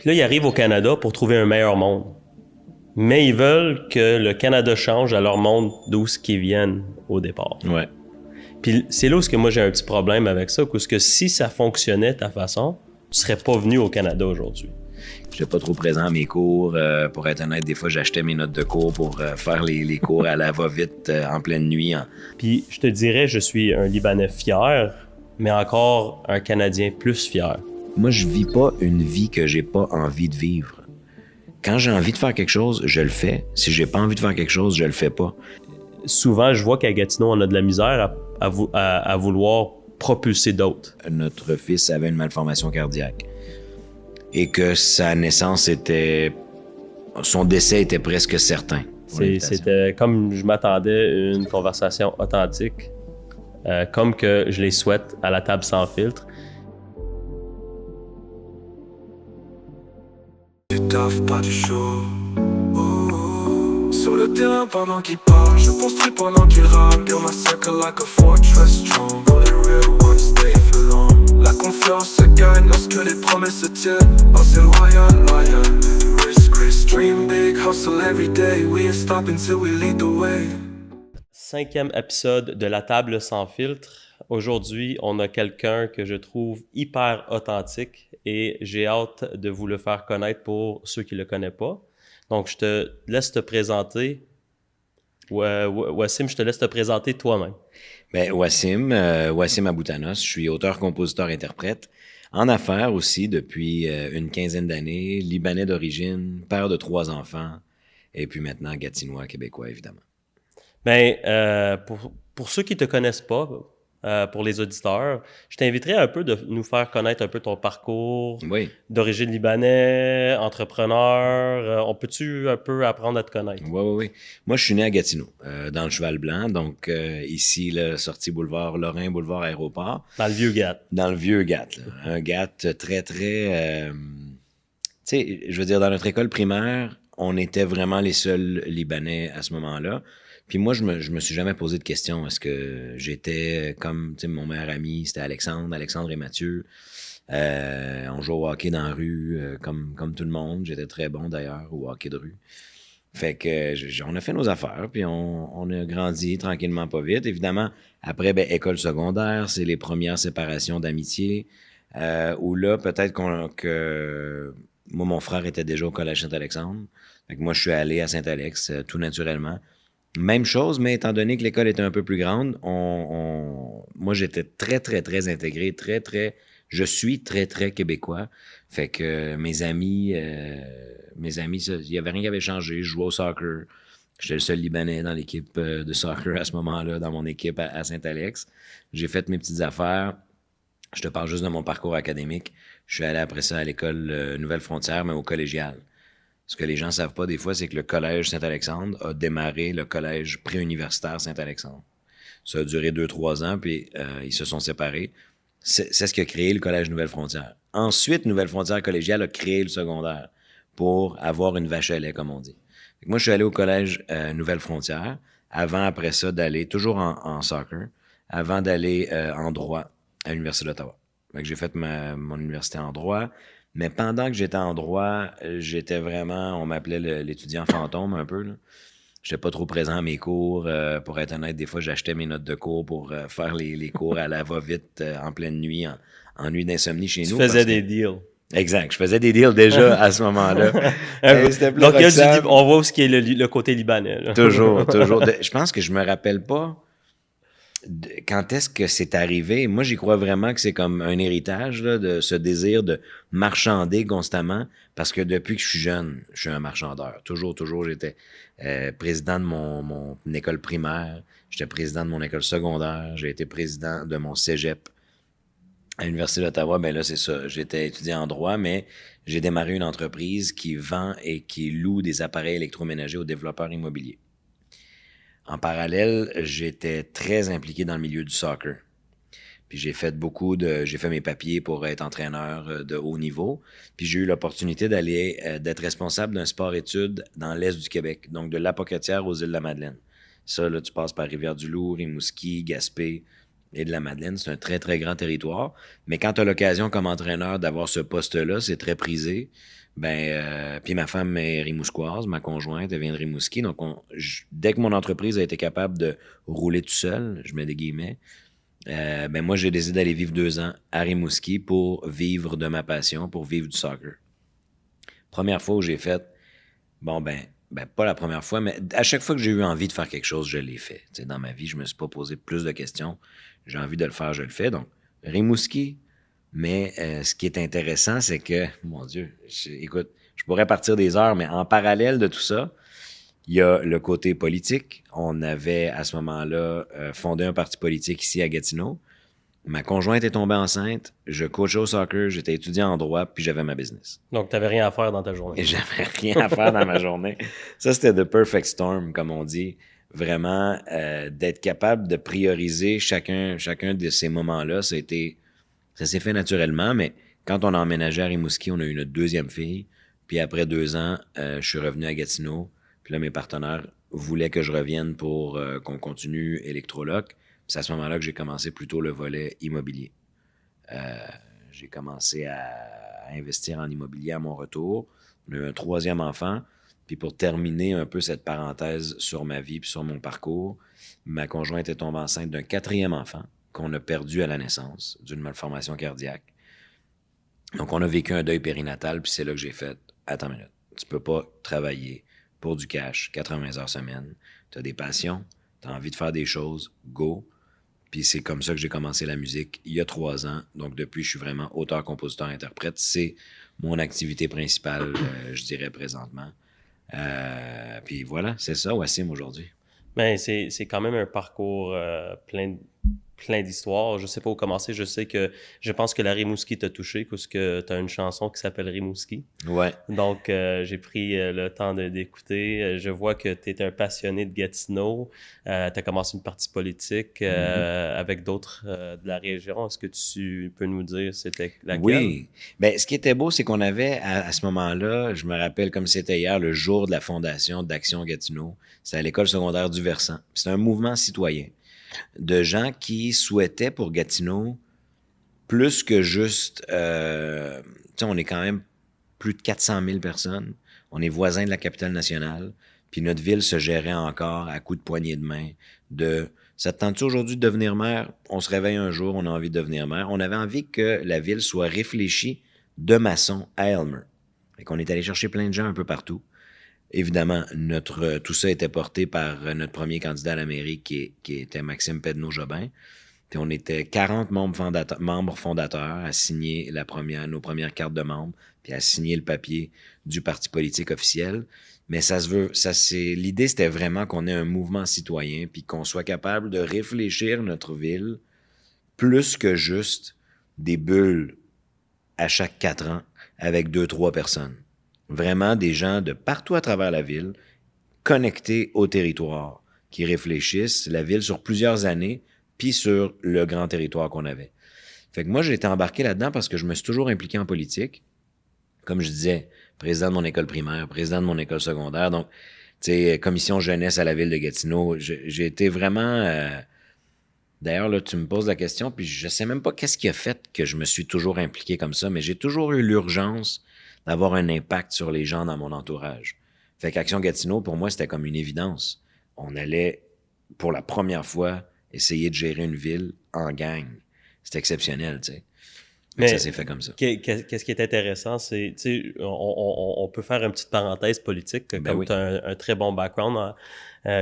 Puis là, ils arrivent au Canada pour trouver un meilleur monde. Mais ils veulent que le Canada change à leur monde d'où ce qu'ils viennent au départ. Ouais. Puis c'est là où que moi j'ai un petit problème avec ça, parce que si ça fonctionnait de ta façon, tu serais pas venu au Canada aujourd'hui. J'étais pas trop présent à mes cours. Pour être honnête, des fois, j'achetais mes notes de cours pour faire les cours à la va-vite en pleine nuit. Puis je te dirais, je suis un Libanais fier, mais encore un Canadien plus fier. Moi, je vis pas une vie que j'ai pas envie de vivre. Quand j'ai envie de faire quelque chose, je le fais. Si j'ai pas envie de faire quelque chose, je le fais pas. Souvent, je vois qu'à Gatineau, on a de la misère à vouloir propulser d'autres. Notre fils avait une malformation cardiaque. Et que sa naissance était... Son décès était presque certain. C'était comme je m'attendais une conversation authentique, comme que je les souhaite à la table sans filtre. Du taf, pas du show. Sur le terrain pendant qu'il parle, je construis pendant qu'il rame. Build my circle like a fortress strong. All the real ones stay for long. La confiance se gagne lorsque les promesses se tiennent. Oh, c'est loyal, loyal. Risk, dream big, hustle every day. We ain't stopping till we lead the way. 5e épisode de La Table sans filtre. Aujourd'hui, on a quelqu'un que je trouve hyper authentique et j'ai hâte de vous le faire connaître pour ceux qui ne le connaissent pas. Donc, je te laisse te présenter. Wassim, je te laisse te présenter toi-même. Ben, Wassim Aboutanos, je suis auteur, compositeur, interprète, en affaires aussi depuis une quinzaine d'années, Libanais d'origine, père de 3 enfants, et puis maintenant Gatinois, Québécois, évidemment. Ben, pour ceux qui ne te connaissent pas, pour les auditeurs, je t'inviterais un peu de nous faire connaître un peu ton parcours d'origine libanais, entrepreneur. On peut-tu un peu apprendre à te connaître? Oui. Moi, je suis né à Gatineau, dans le Cheval-Blanc, donc ici, là, sortie boulevard Lorrain, boulevard Aéroport. Dans le vieux Gat. Dans le vieux Gat, là. Un Gat très, très... tu sais, je veux dire, dans notre école primaire, on était vraiment les seuls Libanais à ce moment-là. Puis moi, je me suis jamais posé de questions. Est-ce que j'étais comme, tu sais, mon meilleur ami, c'était Alexandre et Mathieu. On jouait au hockey dans la rue, comme tout le monde. J'étais très bon d'ailleurs au hockey de rue. Fait que on a fait nos affaires, puis on a grandi tranquillement, pas vite. Évidemment, après, ben, école secondaire, c'est les premières séparations d'amitié, où là, peut-être que moi, mon frère était déjà au collège Saint-Alexandre. Fait que moi, je suis allé à Saint-Alex tout naturellement. Même chose, mais étant donné que l'école était un peu plus grande, moi, j'étais très, très, très intégré, je suis très, très québécois. Fait que mes amis, il n'y avait rien qui avait changé. Je jouais au soccer. J'étais le seul Libanais dans l'équipe de soccer à ce moment-là, dans mon équipe à Saint-Alex. J'ai fait mes petites affaires. Je te parle juste de mon parcours académique. Je suis allé après ça à l'école Nouvelle-Frontière, mais au collégial. Ce que les gens ne savent pas des fois, c'est que le collège Saint-Alexandre a démarré le collège préuniversitaire Saint-Alexandre. Ça a duré 2-3 ans, puis ils se sont séparés. C'est ce qui a créé le collège Nouvelle-Frontière. Ensuite, Nouvelle-Frontière collégiale a créé le secondaire pour avoir une vache à lait, comme on dit. Fait que moi, je suis allé au collège Nouvelle-Frontière, après ça, d'aller, toujours en soccer, avant d'aller en droit à l'Université d'Ottawa. Fait que j'ai fait mon université en droit. Mais pendant que j'étais en droit, j'étais vraiment, on m'appelait l'étudiant fantôme un peu, là. J'étais pas trop présent à mes cours. Pour être honnête, des fois, j'achetais mes notes de cours pour faire les cours à la va-vite en pleine nuit, en nuit d'insomnie chez nous. Tu faisais des deals. Exact. Je faisais des deals déjà à ce moment-là. Donc, on voit ce qui est le côté libanais. Là. Toujours. Je pense que je me rappelle pas quand est-ce que c'est arrivé. Moi, j'y crois vraiment que c'est comme un héritage, là, de ce désir de marchander constamment, parce que depuis que je suis jeune, je suis un marchandeur. Toujours, j'étais président de mon école primaire, j'étais président de mon école secondaire, j'ai été président de mon cégep à l'Université d'Ottawa. Ben là, c'est ça, j'étais étudiant en droit, mais j'ai démarré une entreprise qui vend et qui loue des appareils électroménagers aux développeurs immobiliers. En parallèle, j'étais très impliqué dans le milieu du soccer. Puis j'ai fait mes papiers pour être entraîneur de haut niveau. Puis j'ai eu l'opportunité d'être responsable d'un sport-études dans l'est du Québec, donc de l'Apocatière aux îles de la Madeleine. Ça, là, tu passes par Rivière-du-Loup, Rimouski, Gaspé, et de la Madeleine. C'est un très, très grand territoire. Mais quand tu as l'occasion comme entraîneur d'avoir ce poste-là, c'est très prisé. Puis ma femme est rimousquoise, ma conjointe, elle vient de Rimouski. Donc, dès que mon entreprise a été capable de rouler tout seul, je mets des guillemets, moi, j'ai décidé d'aller vivre 2 ans à Rimouski pour vivre de ma passion, pour vivre du soccer. Première fois où j'ai fait, pas la première fois, mais à chaque fois que j'ai eu envie de faire quelque chose, je l'ai fait. T'sais, dans ma vie, je me suis pas posé plus de questions. J'ai envie de le faire, je le fais. Donc, Rimouski. Mais ce qui est intéressant, c'est que, mon Dieu, écoute, je pourrais partir des heures, mais en parallèle de tout ça, il y a le côté politique. On avait, à ce moment-là, fondé un parti politique ici à Gatineau. Ma conjointe est tombée enceinte, je coachais au soccer, j'étais étudiant en droit, puis j'avais ma business. Donc, tu n'avais rien à faire dans ta journée. Et j'avais rien à faire dans ma journée. Ça, c'était the perfect storm, comme on dit. Vraiment, d'être capable de prioriser chacun de ces moments-là, ça s'est fait naturellement, mais quand on a emménagé à Rimouski, on a eu notre 2e fille. Puis après 2 ans, je suis revenu à Gatineau. Puis là, mes partenaires voulaient que je revienne pour qu'on continue Electroloc. C'est à ce moment-là que j'ai commencé plutôt le volet immobilier. J'ai commencé à investir en immobilier à mon retour. On a eu un 3e enfant. Puis pour terminer un peu cette parenthèse sur ma vie puis sur mon parcours, ma conjointe est tombée enceinte d'un 4e enfant qu'on a perdu à la naissance, d'une malformation cardiaque. Donc, on a vécu un deuil périnatal, puis c'est là que j'ai fait « Attends une minute, tu peux pas travailler pour du cash 80 heures semaine. Tu as des passions, tu as envie de faire des choses, go. » Puis c'est comme ça que j'ai commencé la musique il y a 3 ans. Donc, depuis, je suis vraiment auteur, compositeur, interprète. C'est mon activité principale, je dirais, présentement. Puis voilà, c'est ça, Wassim, aujourd'hui. Ben, c'est quand même un parcours plein d'histoires. Je sais pas où commencer. Je pense que la Rimouski t'a touché parce que tu as une chanson qui s'appelle Rimouski. Ouais. Donc, j'ai pris le temps d'écouter. Je vois que tu es un passionné de Gatineau. Tu as commencé une partie politique avec d'autres de la région. Est-ce que tu peux nous dire c'était laquelle? Oui. Ben, ce qui était beau, c'est qu'on avait à ce moment-là, je me rappelle comme c'était hier, le jour de la fondation d'Action Gatineau. C'était à l'école secondaire du Versant. C'était un mouvement citoyen de gens qui souhaitaient pour Gatineau plus que juste... tu sais, on est quand même plus de 400 000 personnes. On est voisins de la capitale nationale. Puis notre ville se gérait encore à coups de poignée de main de « Ça te tente-tu aujourd'hui de devenir maire? » On se réveille un jour, on a envie de devenir maire. On avait envie que la ville soit réfléchie de Masson à Elmer. Fait qu'on est allé chercher plein de gens un peu partout. Évidemment, tout ça était porté par notre premier candidat à la mairie qui était Maxime Pedneau-Jobin. Puis on était 40 membres fondateurs à signer nos premières cartes de membres, puis à signer le papier du parti politique officiel. Mais l'idée, c'était vraiment qu'on ait un mouvement citoyen, puis qu'on soit capable de réfléchir notre ville plus que juste des bulles à chaque 4 ans avec 2-3 personnes. Vraiment des gens de partout à travers la ville, connectés au territoire, qui réfléchissent la ville sur plusieurs années, puis sur le grand territoire qu'on avait. Fait que moi, j'ai été embarqué là-dedans parce que je me suis toujours impliqué en politique. Comme je disais, président de mon école primaire, président de mon école secondaire, donc, tu sais, commission jeunesse à la ville de Gatineau. J'ai été vraiment... D'ailleurs, là, tu me poses la question, puis je sais même pas qu'est-ce qui a fait que je me suis toujours impliqué comme ça, mais j'ai toujours eu l'urgence d'avoir un impact sur les gens dans mon entourage. Fait qu'Action Gatineau, pour moi, c'était comme une évidence. On allait, pour la première fois, essayer de gérer une ville en gang. C'était exceptionnel, tu sais. Mais ça s'est fait comme ça. Qu'est-ce qui est intéressant, c'est, tu sais, on peut faire une petite parenthèse politique, comme tu as un très bon background,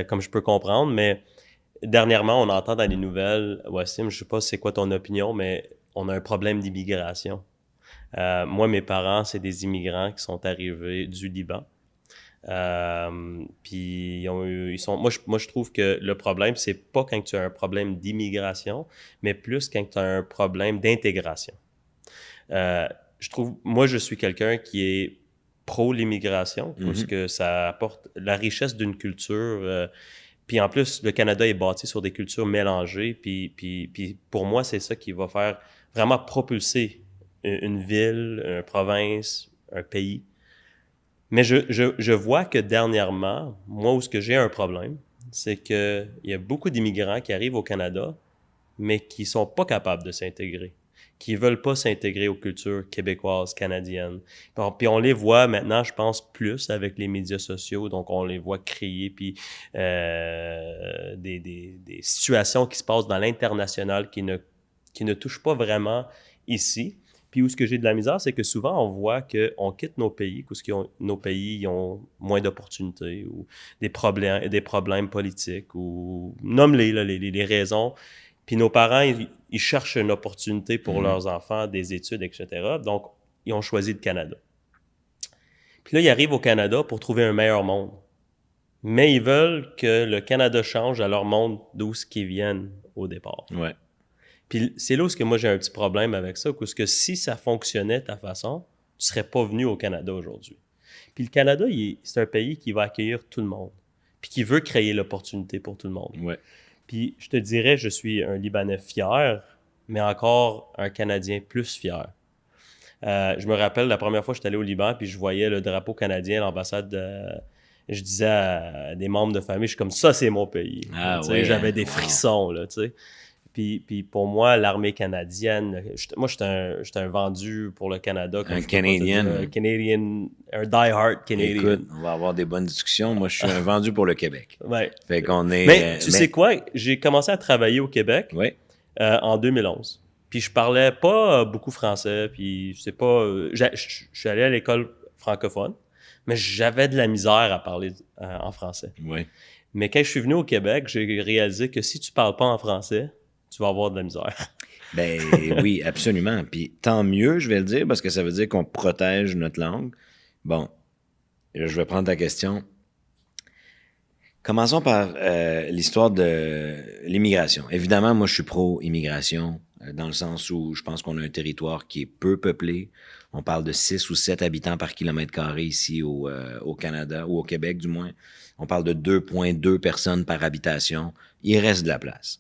comme je peux comprendre, mais dernièrement, on entend dans les nouvelles, Wassim, je sais pas c'est quoi ton opinion, mais on a un problème d'immigration. Moi, mes parents, c'est des immigrants qui sont arrivés du Liban. Puis moi, je trouve que le problème, c'est pas quand tu as un problème d'immigration, mais plus quand tu as un problème d'intégration. Moi, je suis quelqu'un qui est pro l'immigration, parce que ça apporte la richesse d'une culture. Puis en plus, le Canada est bâti sur des cultures mélangées. Puis pour moi, c'est ça qui va faire vraiment propulser une ville, une province, un pays. Mais je vois que dernièrement, moi, où ce que j'ai un problème, c'est qu'il y a beaucoup d'immigrants qui arrivent au Canada, mais qui sont pas capables de s'intégrer, qui veulent pas s'intégrer aux cultures québécoises, canadiennes. Puis on les voit maintenant, je pense, plus avec les médias sociaux, donc on les voit crier, puis des situations qui se passent dans l'international qui ne touchent pas vraiment ici. Puis où ce que j'ai de la misère, c'est que souvent on voit qu'on quitte nos pays, parce que nos pays ont moins d'opportunités ou des problèmes politiques, ou nomme-les, là, les raisons. Puis nos parents, ils cherchent une opportunité pour leurs enfants, des études, etc. Donc, ils ont choisi le Canada. Puis là, ils arrivent au Canada pour trouver un meilleur monde. Mais ils veulent que le Canada change à leur monde d'où ce qu'ils viennent au départ. Ouais. Puis c'est là où que moi j'ai un petit problème avec ça, parce que si ça fonctionnait de ta façon, tu serais pas venu au Canada aujourd'hui. Puis le Canada, c'est un pays qui va accueillir tout le monde, puis qui veut créer l'opportunité pour tout le monde. Ouais. Puis je te dirais, je suis un Libanais fier, mais encore un Canadien plus fier. Je me rappelle la première fois que j'étais allé au Liban, puis je voyais le drapeau canadien, l'ambassade je disais à des membres de famille, je suis comme ça, c'est mon pays. Ah, ouais, j'avais des frissons, là, tu sais. Puis pour moi, l'armée canadienne, moi, j'étais un vendu pour le Canada. Un Canadien. Un die-hard Canadien. Écoute, on va avoir des bonnes discussions. Moi, je suis un vendu pour le Québec. Ouais. Fait qu'on est... Mais tu sais quoi? J'ai commencé à travailler au Québec en 2011. Puis je parlais pas beaucoup français. Puis c'est pas... je suis allé à l'école francophone, mais j'avais de la misère à parler en français. Oui. Mais quand je suis venu au Québec, j'ai réalisé que si tu parles pas en français, tu vas avoir de la misère. Ben oui, absolument. Puis tant mieux, je vais le dire, parce que ça veut dire qu'on protège notre langue. Bon, je vais prendre ta question. Commençons par l'histoire de l'immigration. Évidemment, moi, je suis pro-immigration, dans le sens où je pense qu'on a un territoire qui est peu peuplé. On parle de 6 ou 7 habitants par kilomètre carré ici au Canada, ou au Québec du moins. On parle de 2,2 personnes par habitation. Il reste de la place.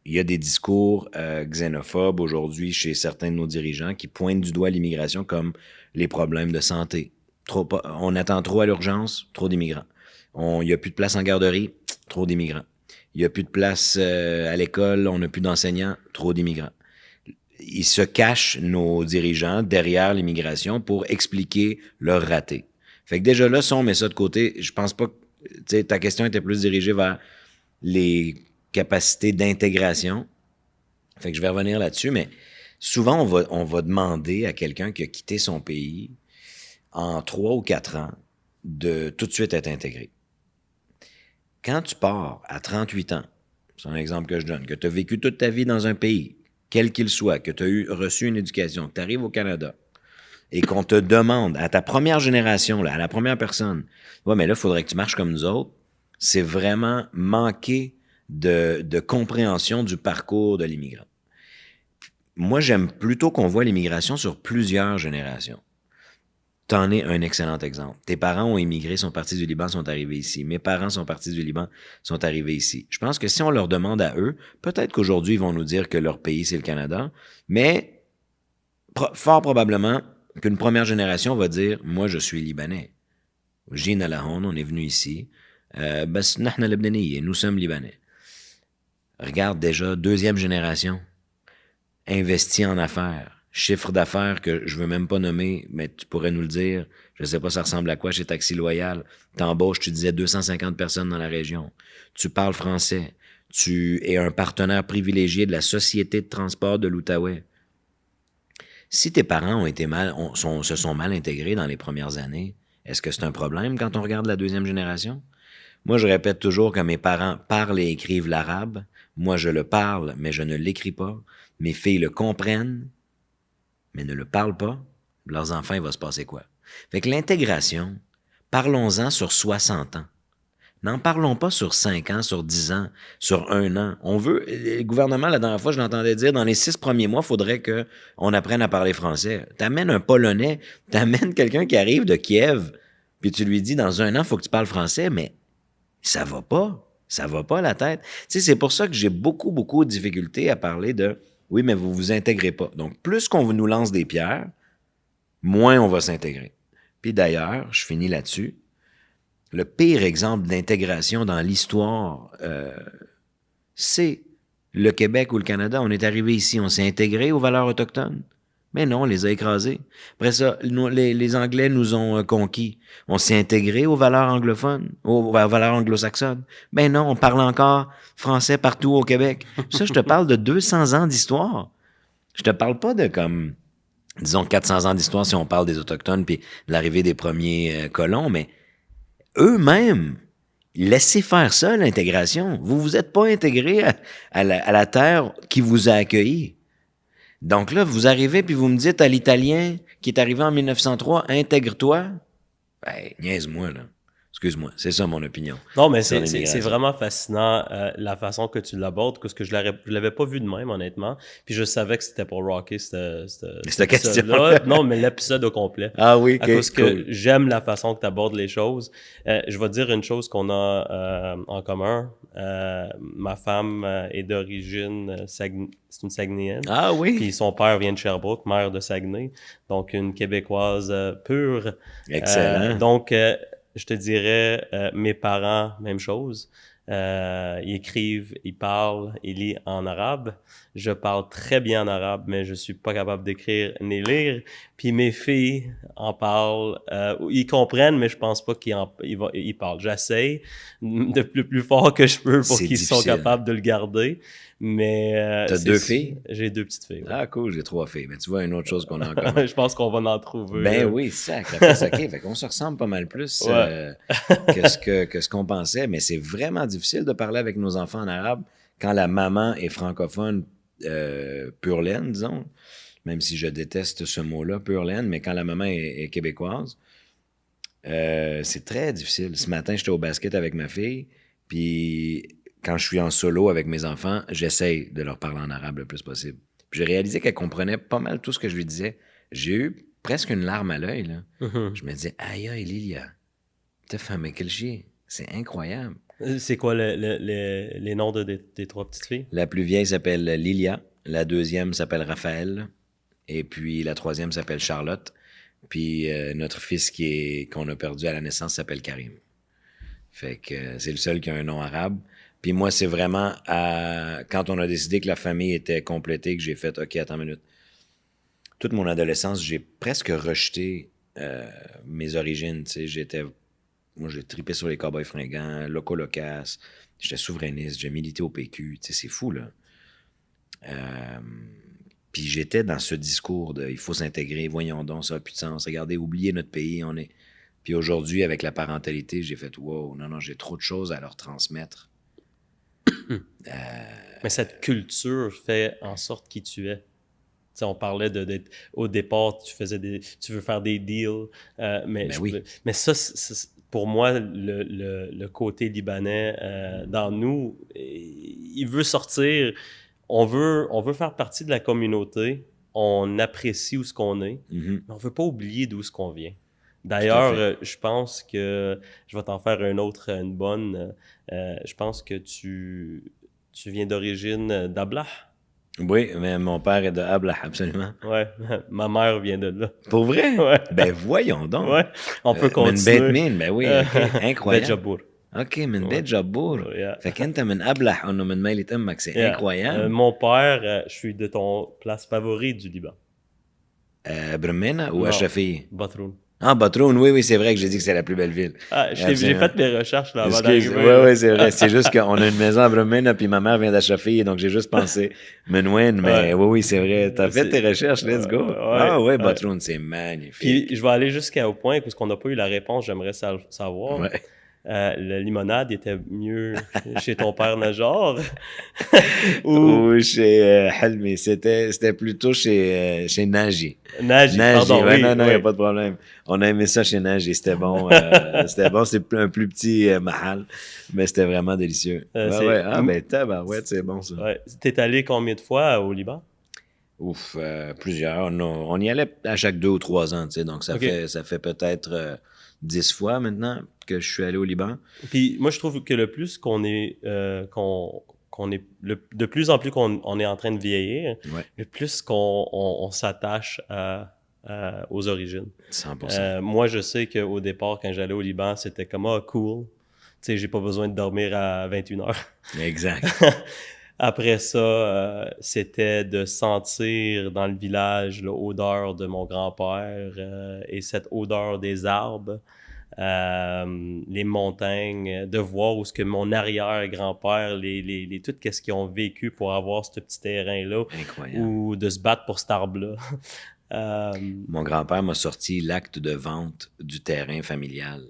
Il y a des discours xénophobes aujourd'hui chez certains de nos dirigeants qui pointent du doigt l'immigration comme les problèmes de santé. On attend trop à l'urgence, trop d'immigrants. Il n'y a plus de place en garderie, trop d'immigrants. Il n'y a plus de place à l'école, on n'a plus d'enseignants, trop d'immigrants. Ils se cachent, nos dirigeants, derrière l'immigration pour expliquer leur raté. Fait que déjà là, si on met ça de côté, je pense pas que ta question était plus dirigée vers les capacités d'intégration. Fait que je vais revenir là-dessus, mais souvent, on va demander à quelqu'un qui a quitté son pays en 3 ou 4 ans de tout de suite être intégré. Quand tu pars à 38 ans, c'est un exemple que je donne, que tu as vécu toute ta vie dans un pays, quel qu'il soit, que tu as reçu une éducation, que tu arrives au Canada et qu'on te demande à ta première génération, là, à la première personne, ouais, mais là, il faudrait que tu marches comme nous autres, c'est vraiment manquer de compréhension du parcours de l'immigrant. Moi, j'aime plutôt qu'on voit l'immigration sur plusieurs générations. T'en es un excellent exemple. Tes parents ont immigré, sont partis du Liban, sont arrivés ici. Mes parents sont partis du Liban, sont arrivés ici. Je pense que si on leur demande à eux, peut-être qu'aujourd'hui, ils vont nous dire que leur pays, c'est le Canada, mais fort probablement qu'une première génération va dire « Moi, je suis Libanais. Jina lahon, on est venu ici. Bas nahna libnaniye, nous sommes Libanais. » Regarde déjà, deuxième génération, investi en affaires, chiffre d'affaires que je veux même pas nommer, mais tu pourrais nous le dire, je sais pas ça ressemble à quoi chez Taxi Loyal, t'embauches, tu disais 250 personnes dans la région, tu parles français, tu es un partenaire privilégié de la Société de transport de l'Outaouais. Si tes parents se sont mal intégrés dans les premières années, est-ce que c'est un problème quand on regarde la deuxième génération? Moi, je répète toujours que mes parents parlent et écrivent l'arabe. Moi, je le parle, mais je ne l'écris pas. Mes filles le comprennent, mais ne le parlent pas. Leurs enfants, il va se passer quoi? Fait que l'intégration, parlons-en sur 60 ans. N'en parlons pas sur 5 ans, sur 10 ans, sur 1 an. On veut, le gouvernement, la dernière fois, je l'entendais dire, dans les 6 premiers mois, il faudrait qu'on apprenne à parler français. T'amènes un Polonais, t'amènes quelqu'un qui arrive de Kiev, puis tu lui dis, dans 1 an, il faut que tu parles français, mais ça va pas. Ça va pas la tête. Tu sais, c'est pour ça que j'ai beaucoup, beaucoup de difficultés à parler de « oui, mais vous vous intégrez pas ». Donc, plus qu'on nous lance des pierres, moins on va s'intégrer. Puis d'ailleurs, je finis là-dessus, le pire exemple d'intégration dans l'histoire, c'est Le Québec ou le Canada, on est arrivé ici, on s'est intégré aux valeurs autochtones. Mais non, on les a écrasés. Après ça, les Anglais nous ont conquis. On s'est intégré aux valeurs anglophones, aux valeurs anglo-saxonnes. Mais non, on parle encore français partout au Québec. Ça, je te parle de 200 ans d'histoire. Je te parle pas de comme, disons, 400 ans d'histoire si on parle des Autochtones puis de l'arrivée des premiers colons, mais eux-mêmes, laissez faire ça, l'intégration. Vous vous êtes pas intégré à la terre qui vous a accueilli. Donc là, vous arrivez puis vous me dites à l'Italien qui est arrivé en 1903, intègre-toi. Ben, niaise-moi, là. Excuse-moi, c'est ça mon opinion. Non, mais c'est vraiment fascinant la façon que tu l'abordes, parce que je l'avais pas vu de même, honnêtement. Puis je savais que c'était pour rocker cette question-là. Non, mais l'épisode au complet. Ah oui, à cause que j'aime la façon que tu abordes les choses. Je vais te dire une chose qu'on a en commun. Ma femme est d'origine c'est une Saguenayenne. Ah oui? Puis son père vient de Sherbrooke, mère de Saguenay. Donc une Québécoise pure. Excellent. Donc... je te dirais, mes parents, même chose. Ils écrivent, ils parlent, ils lisent en arabe. Je parle très bien en arabe, mais je suis pas capable d'écrire ni lire. Puis mes filles en parlent. Ils comprennent, mais je pense pas qu'ils parlent. J'essaye de plus fort que je peux pour qu'ils soient capables de le garder. Mais t'as 2 filles? J'ai 2 petites filles. Ouais. Ah cool, j'ai 3 filles. Mais tu vois une autre chose qu'on a en commun. Je pense qu'on va en trouver. Ben oui, sacrifice, ok. Fait qu'on se ressemble pas mal plus que ce qu'on pensait. Mais c'est vraiment difficile de parler avec nos enfants en arabe quand la maman est francophone pure laine, disons. Même si je déteste ce mot-là, pure laine, mais quand la maman est québécoise, c'est très difficile. Ce matin, j'étais au basket avec ma fille, puis quand je suis en solo avec mes enfants, j'essaye de leur parler en arabe le plus possible. Puis j'ai réalisé qu'elle comprenait pas mal tout ce que je lui disais. J'ai eu presque une larme à l'œil, là. Mm-hmm. Je me disais, aïe, Lilia, t'as fait quel chien. C'est incroyable. C'est quoi les noms des 3 petites filles? La plus vieille s'appelle Lilia, la deuxième s'appelle Raphaël, et puis la troisième s'appelle Charlotte, puis notre fils qu'on a perdu à la naissance s'appelle Karim. Fait que c'est le seul qui a un nom arabe. Puis moi, c'est vraiment quand on a décidé que la famille était complétée que j'ai fait « OK, attends une minute ». Toute mon adolescence, j'ai presque rejeté mes origines. Tu sais, moi, j'ai tripé sur les Cowboys fringants, Loco Locas, j'étais souverainiste, j'ai milité au PQ. Tu sais, c'est fou, là. Puis j'étais dans ce discours de « il faut s'intégrer, voyons donc, ça n'a plus de sens, regardez, oubliez notre pays, on est... » Puis aujourd'hui, avec la parentalité, j'ai fait « wow, non, j'ai trop de choses à leur transmettre. » Mais cette culture fait en sorte qui tu es. T'sais, on parlait d'être au départ, tu veux faire des deals, mais ça, pour moi, le côté libanais dans nous, il veut sortir. On veut faire partie de la communauté. On apprécie où ce qu'on est, mais on veut pas oublier d'où ce qu'on vient. D'ailleurs, je pense que je vais t'en faire une bonne. Je pense que tu viens d'origine d'Ablah. Oui, mais mon père est de Ablah, absolument. Ouais, ma mère vient de là. Pour vrai? Ouais. Ben voyons donc. Ouais, on peut continuer. من ben oui, okay. Incroyable. Betjabour. OK, من بيت جبور. Yeah. Fait qu'enت من أبلح إنه من ميلة أمك, c'est incroyable. Mon père, je suis de ton place favorite du Liban. Brmena ou Ashafie? Batroun. Ah, Batroun, oui, c'est vrai que j'ai dit que c'est la plus belle ville. Ah, j'ai fait mes recherches là avant d'arriver. Oui, c'est vrai. C'est juste qu'on a une maison à Bromena, puis ma mère vient d'Achafie, donc j'ai juste pensé Menouine, mais oui, c'est vrai. T'as fait tes recherches, let's go. Batroun, c'est magnifique. Puis je vais aller jusqu'au point, parce qu'on n'a pas eu la réponse, j'aimerais savoir. Ouais. La limonade était mieux chez ton père Najor ou chez Halmi. C'était plutôt chez Naji. Naji, pardon. Ouais, non, il n'y a pas de problème. On a aimé ça chez Naji, c'était bon. C'est un plus petit mahal, mais c'était vraiment délicieux. Tabarouette, c'est bon ça. Ouais. T'es allé combien de fois au Liban? Ouf, plusieurs. On y allait à chaque 2 ou 3 ans, tu sais, donc ça fait peut-être 10 fois maintenant que je suis allé au Liban. Puis moi, je trouve que le plus qu'on est, de plus en plus qu'on est en train de vieillir, le plus qu'on s'attache aux origines. 100%. Moi, je sais qu'au départ, quand j'allais au Liban, c'était comme « Ah, cool ». Tu sais, j'ai pas besoin de dormir à 21h. Exact. Après ça, c'était de sentir dans le village l'odeur de mon grand-père et cette odeur des arbres, les montagnes, de voir où ce que mon arrière-grand-père, tout ce qu'ils ont vécu pour avoir ce petit terrain-là, Incroyable. ou de se battre pour cet arbre-là. Mon grand-père m'a sorti l'acte de vente du terrain familial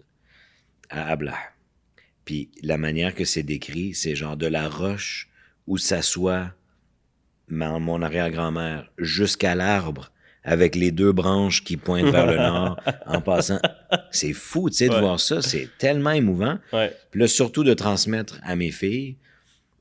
à Ablah. Puis la manière que c'est décrit, c'est genre de la roche où s'assoit mon arrière-grand-mère jusqu'à l'arbre avec les deux branches qui pointent vers le nord en passant. C'est fou, tu sais, de voir ça. C'est tellement émouvant. Ouais. Puis là, surtout de transmettre à mes filles.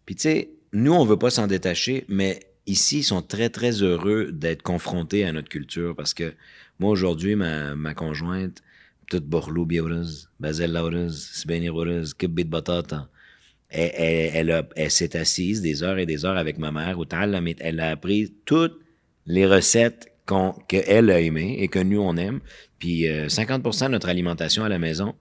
Puis tu sais, nous, on veut pas s'en détacher, mais ici, ils sont très, très heureux d'être confrontés à notre culture parce que moi, aujourd'hui, ma conjointe, toute borlou bioreuse, bazel laureuse, sbeni heureuse, kibit batata. Elle s'est assise des heures et des heures avec ma mère. Elle a appris toutes les recettes qu'elle a aimées et que nous, on aime. Puis 50% de notre alimentation à la maison,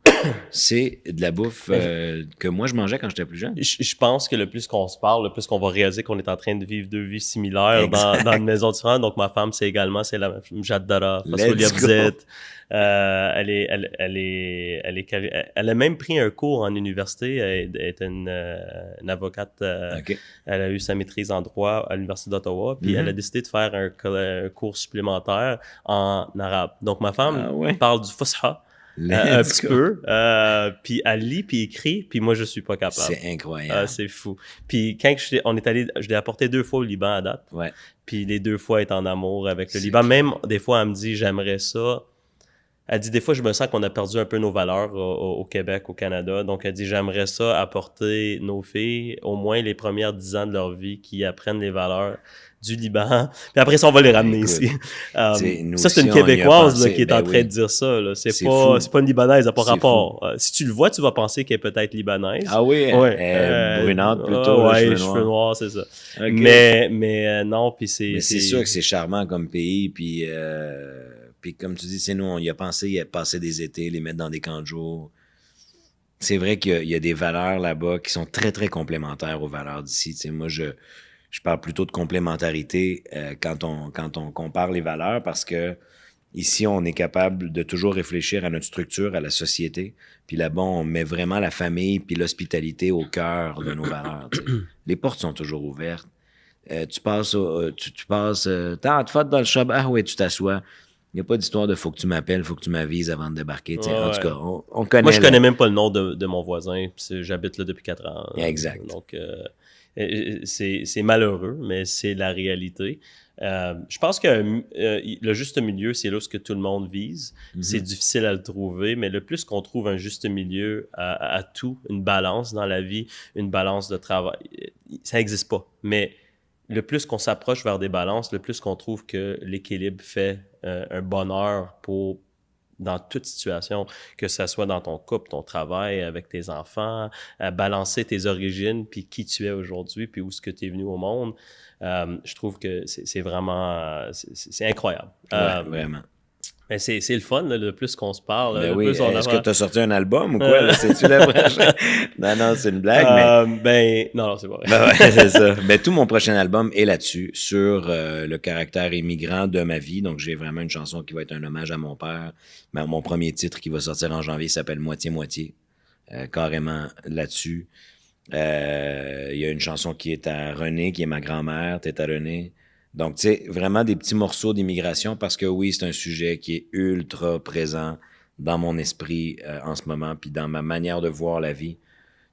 c'est de la bouffe que moi, je mangeais quand j'étais plus jeune. Je pense que le plus qu'on se parle, le plus qu'on va réaliser qu'on est en train de vivre deux vies similaires dans une maison différente. Donc, ma femme, c'est la Jaddara, Fasolia Bzet. Elle a même pris un cours en université. Elle est une avocate. Okay. Elle a eu sa maîtrise en droit à l'Université d'Ottawa. Puis elle a décidé de faire un cours supplémentaire en arabe. Donc, ma femme parle du Fusha. Un petit peu, puis elle lit, puis écrit, puis moi, je suis pas capable. C'est incroyable. C'est fou. Puis quand je l'ai apporté 2 fois au Liban à date, puis les 2 fois, elle est en amour avec le Liban. Même, des fois, elle me dit, j'aimerais ça. Elle dit, des fois, je me sens qu'on a perdu un peu nos valeurs au Québec, au Canada. Donc, elle dit, j'aimerais ça apporter nos filles, au moins les premières 10 ans de leur vie, qui apprennent les valeurs du Liban. Puis après ça, on va les ramener ici. Ça, c'est une Québécoise qui est en train de dire ça. Là. C'est pas une Libanaise, ça n'a pas rapport. Si tu le vois, tu vas penser qu'elle est peut-être libanaise. Ah oui? Brunante plutôt, cheveux noirs, c'est ça. Okay. Mais non, puis c'est... Mais c'est sûr que c'est charmant comme pays, puis comme tu dis, c'est nous, on y a pensé, il a passé des étés, les mettre dans des camps de jour. C'est vrai qu'il y a des valeurs là-bas qui sont très, très complémentaires aux valeurs d'ici. Tu sais, moi, je parle plutôt de complémentarité quand on compare les valeurs parce que ici, on est capable de toujours réfléchir à notre structure, à la société. Puis là-bas, on met vraiment la famille puis l'hospitalité au cœur de nos valeurs. Tu sais. Les portes sont toujours ouvertes. Tu passes, t'as faute dans le shop, tu t'assois. Il n'y a pas d'histoire de faut que tu m'appelles, faut que tu m'avises avant de débarquer. En tout cas, on connaît. Moi, je connais même pas le nom de mon voisin. J'habite là depuis 4 ans. Exact. Donc, c'est malheureux, mais c'est la réalité. Je pense que le juste milieu, c'est là ce que tout le monde vise. Mm-hmm. C'est difficile à le trouver, mais le plus qu'on trouve un juste milieu à tout, une balance dans la vie, une balance de travail, ça n'existe pas. Mais le plus qu'on s'approche vers des balances, le plus qu'on trouve que l'équilibre fait un bonheur dans toute situation, que ce soit dans ton couple, ton travail, avec tes enfants, balancer tes origines, puis qui tu es aujourd'hui, puis où est-ce que tu es venu au monde. Je trouve que c'est vraiment... c'est incroyable. Vraiment. Mais c'est le fun, là, le plus qu'on se parle. Ben oui, est-ce que tu as sorti un album ou quoi? C'est-tu la prochaine? Non, c'est une blague, mais... Non, c'est pas vrai. Ben ouais, c'est ça. Ben, tout mon prochain album est là-dessus, sur le caractère immigrant de ma vie. Donc, j'ai vraiment une chanson qui va être un hommage à mon père. Mais mon premier titre qui va sortir en janvier s'appelle « Moitié-moitié ». Carrément là-dessus. Il y a une chanson qui est à René, qui est ma grand-mère, Teta René. Donc, tu sais, vraiment des petits morceaux d'immigration parce que oui, c'est un sujet qui est ultra présent dans mon esprit en ce moment puis dans ma manière de voir la vie.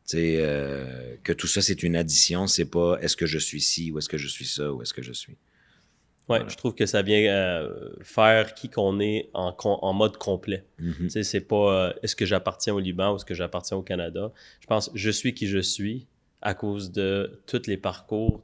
Tu sais, que tout ça, c'est une addition. C'est pas est-ce que je suis ci ou est-ce que je suis ça ou est-ce que je suis. Ouais, voilà. Je trouve que ça vient faire qui qu'on est en mode complet. Mm-hmm. Tu sais, c'est pas est-ce que j'appartiens au Liban ou est-ce que j'appartiens au Canada. Je pense je suis qui je suis à cause de tous les parcours,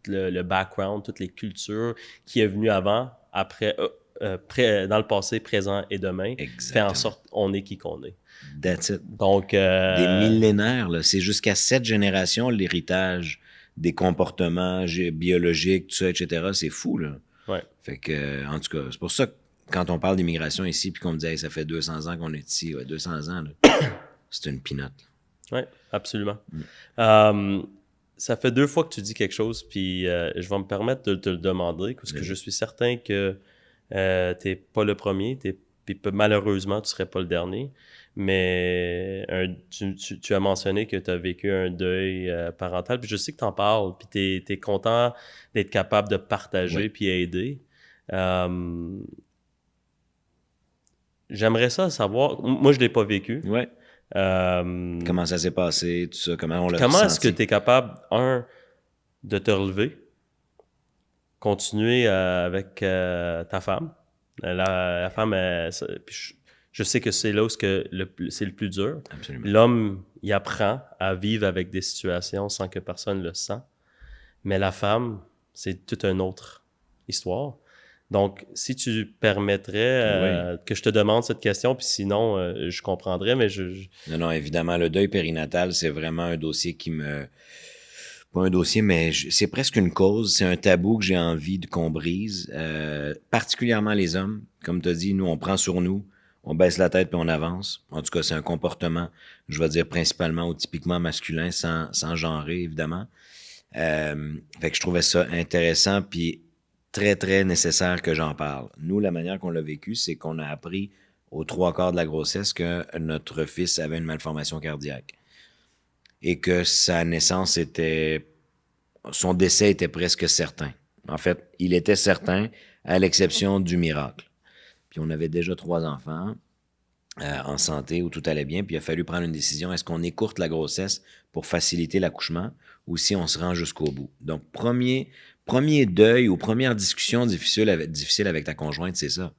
le background, toutes les cultures qui est venu avant, après, dans le passé, présent et demain, fait en sorte qu'on est qui qu'on est. That's it. Donc, des millénaires, là. C'est jusqu'à 7 générations l'héritage des comportements biologiques, tout ça, etc. C'est fou, là. Ouais. Fait que, en tout cas, c'est pour ça que quand on parle d'immigration ici, puis qu'on me dit hey, ça fait 200 ans qu'on est ici, 200 ans, là, c'est une pinotte. Oui, absolument. ça fait 2 fois que tu dis quelque chose, puis je vais me permettre de te le demander, parce que je suis certain que t'es pas le premier, puis malheureusement, tu serais pas le dernier. Mais tu as mentionné que tu as vécu un deuil parental, puis je sais que tu en parles, puis tu es content d'être capable de partager puis aider. J'aimerais ça savoir. Moi, je l'ai pas vécu. Ouais. Comment ça s'est passé, tout ça, comment on l'a Comment ressenti? est-ce que tu es capable, de te relever, continuer avec ta femme? La femme, je sais que c'est là où c'est le plus dur. Absolument. L'homme, il apprend à vivre avec des situations sans que personne le sent. Mais la femme, c'est toute une autre histoire. Donc, si tu permettrais que je te demande cette question, puis sinon, je comprendrais, mais Non, évidemment, le deuil périnatal, c'est vraiment un dossier qui me... Pas un dossier, mais c'est presque une cause. C'est un tabou que j'ai envie qu'on brise. Particulièrement les hommes. Comme tu as dit, nous, on prend sur nous, on baisse la tête puis on avance. En tout cas, c'est un comportement, je vais dire principalement ou typiquement masculin, sans genrer, évidemment. Fait que je trouvais ça intéressant puis très, très nécessaire que j'en parle. Nous, la manière qu'on l'a vécu, c'est qu'on a appris aux 3/4 de la grossesse que notre fils avait une malformation cardiaque. Et que son décès était presque certain. En fait, il était certain, à l'exception du miracle. Puis on avait déjà 3 enfants en santé, où tout allait bien, puis il a fallu prendre une décision. Est-ce qu'on écourte la grossesse pour faciliter l'accouchement ou si on se rend jusqu'au bout? Donc, premier deuil ou première discussion difficile avec ta conjointe, c'est ça.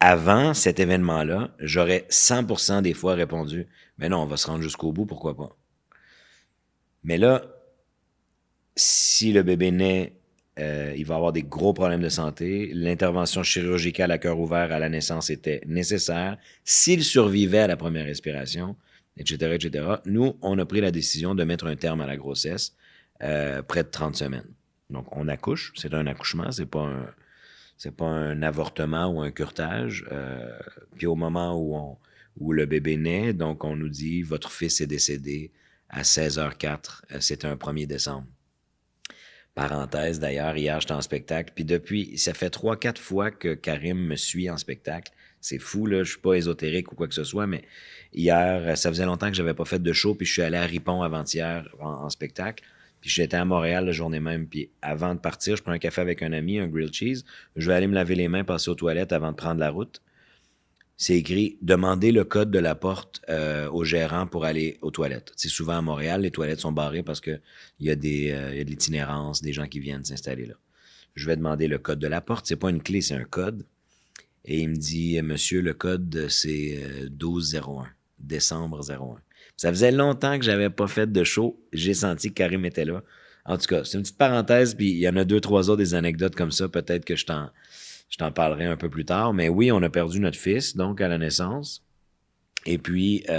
Avant cet événement-là, j'aurais 100% des fois répondu « Mais non, on va se rendre jusqu'au bout, pourquoi pas? » Mais là, si le bébé naît, il va avoir des gros problèmes de santé. L'intervention chirurgicale à cœur ouvert à la naissance était nécessaire. S'il survivait à la première respiration, etc., etc., nous, on a pris la décision de mettre un terme à la grossesse près de 30 semaines. Donc, on accouche. C'est un accouchement, c'est pas un avortement ou un curtage. Puis au moment où le bébé naît, donc on nous dit « Votre fils est décédé à 16h04. C'était un 1er décembre. » Parenthèse, d'ailleurs, hier, j'étais en spectacle. Puis depuis, ça fait 3-4 fois que Karim me suit en spectacle. C'est fou, là. Je suis pas ésotérique ou quoi que ce soit, mais hier, ça faisait longtemps que j'avais pas fait de show, puis je suis allé à Ripon avant-hier en spectacle. Puis j'étais à Montréal la journée même. Puis avant de partir, je prends un café avec un ami, un grilled cheese. Je vais aller me laver les mains, passer aux toilettes avant de prendre la route. C'est écrit « Demandez le code de la porte au gérant pour aller aux toilettes ». C'est souvent à Montréal, les toilettes sont barrées parce qu'il y a de l'itinérance, des gens qui viennent s'installer là. Je vais demander le code de la porte. C'est pas une clé, c'est un code. Et il me dit « Monsieur, le code, c'est 1201, décembre 01 ». Ça faisait longtemps que j'avais pas fait de show. J'ai senti que Karim était là. En tout cas, c'est une petite parenthèse, puis il y en a 2-3 autres des anecdotes comme ça. Peut-être que je t'en parlerai un peu plus tard. Mais oui, on a perdu notre fils, donc, à la naissance. Et puis, tu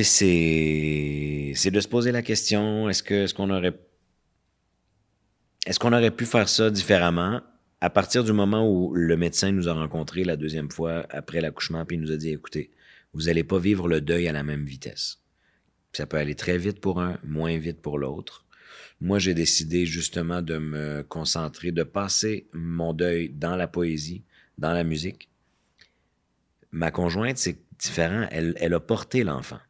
sais, c'est de se poser la question, est-ce qu'on aurait pu faire ça différemment? À partir du moment où le médecin nous a rencontrés la 2e fois après l'accouchement, puis il nous a dit, écoutez, vous n'allez pas vivre le deuil à la même vitesse. Ça peut aller très vite pour un, moins vite pour l'autre. Moi, j'ai décidé justement de me concentrer, de passer mon deuil dans la poésie, dans la musique. Ma conjointe, c'est différent. Elle a porté l'enfant.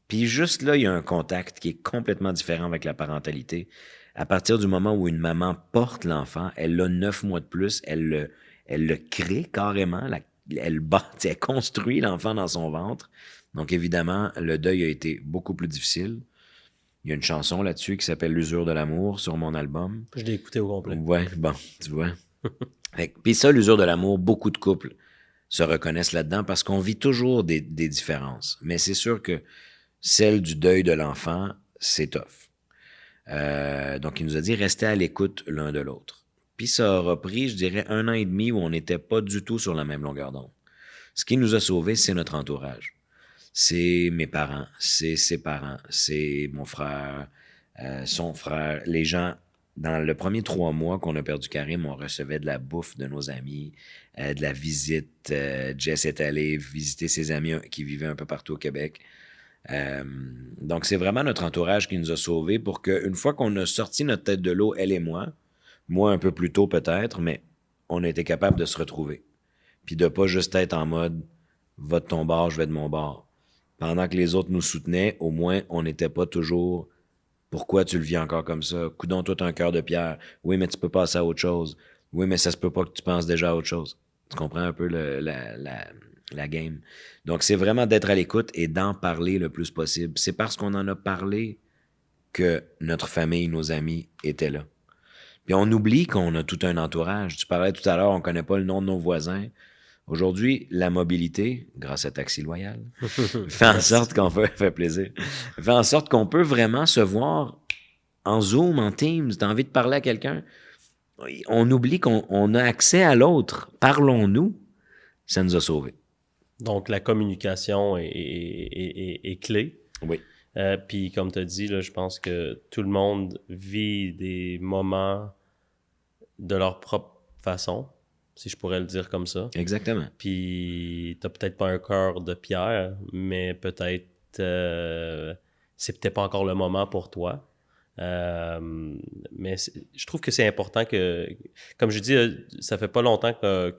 Puis juste là, il y a un contact qui est complètement différent avec la parentalité. À partir du moment où une maman porte l'enfant, elle a 9 mois de plus, elle le crée carrément, elle construit l'enfant dans son ventre. Donc évidemment, le deuil a été beaucoup plus difficile. Il y a une chanson là-dessus qui s'appelle « L'usure de l'amour » sur mon album. Je l'ai écouté au complet. Ouais, bon, tu vois. Puis ça, l'usure de l'amour, beaucoup de couples se reconnaissent là-dedans parce qu'on vit toujours des différences. Mais c'est sûr que celle du deuil de l'enfant, c'est tough. Donc, il nous a dit « Restez à l'écoute l'un de l'autre ». Puis ça a repris, je dirais, 1 an et demi où on n'était pas du tout sur la même longueur d'onde. Ce qui nous a sauvés, c'est notre entourage. C'est mes parents, c'est ses parents, c'est mon frère, son frère. Les gens, dans le premier 3 mois qu'on a perdu Karim, on recevait de la bouffe de nos amis, de la visite. Jess est allé visiter ses amis qui vivaient un peu partout au Québec. Donc, c'est vraiment notre entourage qui nous a sauvés pour qu'une fois qu'on a sorti notre tête de l'eau, elle et moi un peu plus tôt peut-être, mais on a été capable de se retrouver. Puis de pas juste être en mode « va de ton bord, je vais de mon bord ». Pendant que les autres nous soutenaient, au moins, on n'était pas toujours « pourquoi tu le vis encore comme ça? Coudonc, toi, t'as un cœur de pierre. Oui, mais tu peux passer à autre chose. Oui, mais ça se peut pas que tu penses déjà à autre chose. » Tu comprends un peu la game. Donc, c'est vraiment d'être à l'écoute et d'en parler le plus possible. C'est parce qu'on en a parlé que notre famille, nos amis étaient là. Puis on oublie qu'on a tout un entourage. Tu parlais tout à l'heure, on connaît pas le nom de nos voisins. Aujourd'hui, la mobilité, grâce à Taxi Loyal, fait en sorte qu'on peut, fait plaisir, fait en sorte qu'on peut vraiment se voir en Zoom, en Teams. T'as envie de parler à quelqu'un. On oublie qu'on a accès à l'autre. Parlons-nous. Ça nous a sauvés. Donc, la communication est clé. Oui. Puis, comme tu as dit, là, je pense que tout le monde vit des moments de leur propre façon, si je pourrais le dire comme ça. Exactement. Puis, t'as peut-être pas un cœur de pierre, mais peut-être c'est peut-être pas encore le moment pour toi. Mais je trouve que c'est important que, comme je dis, ça fait pas longtemps que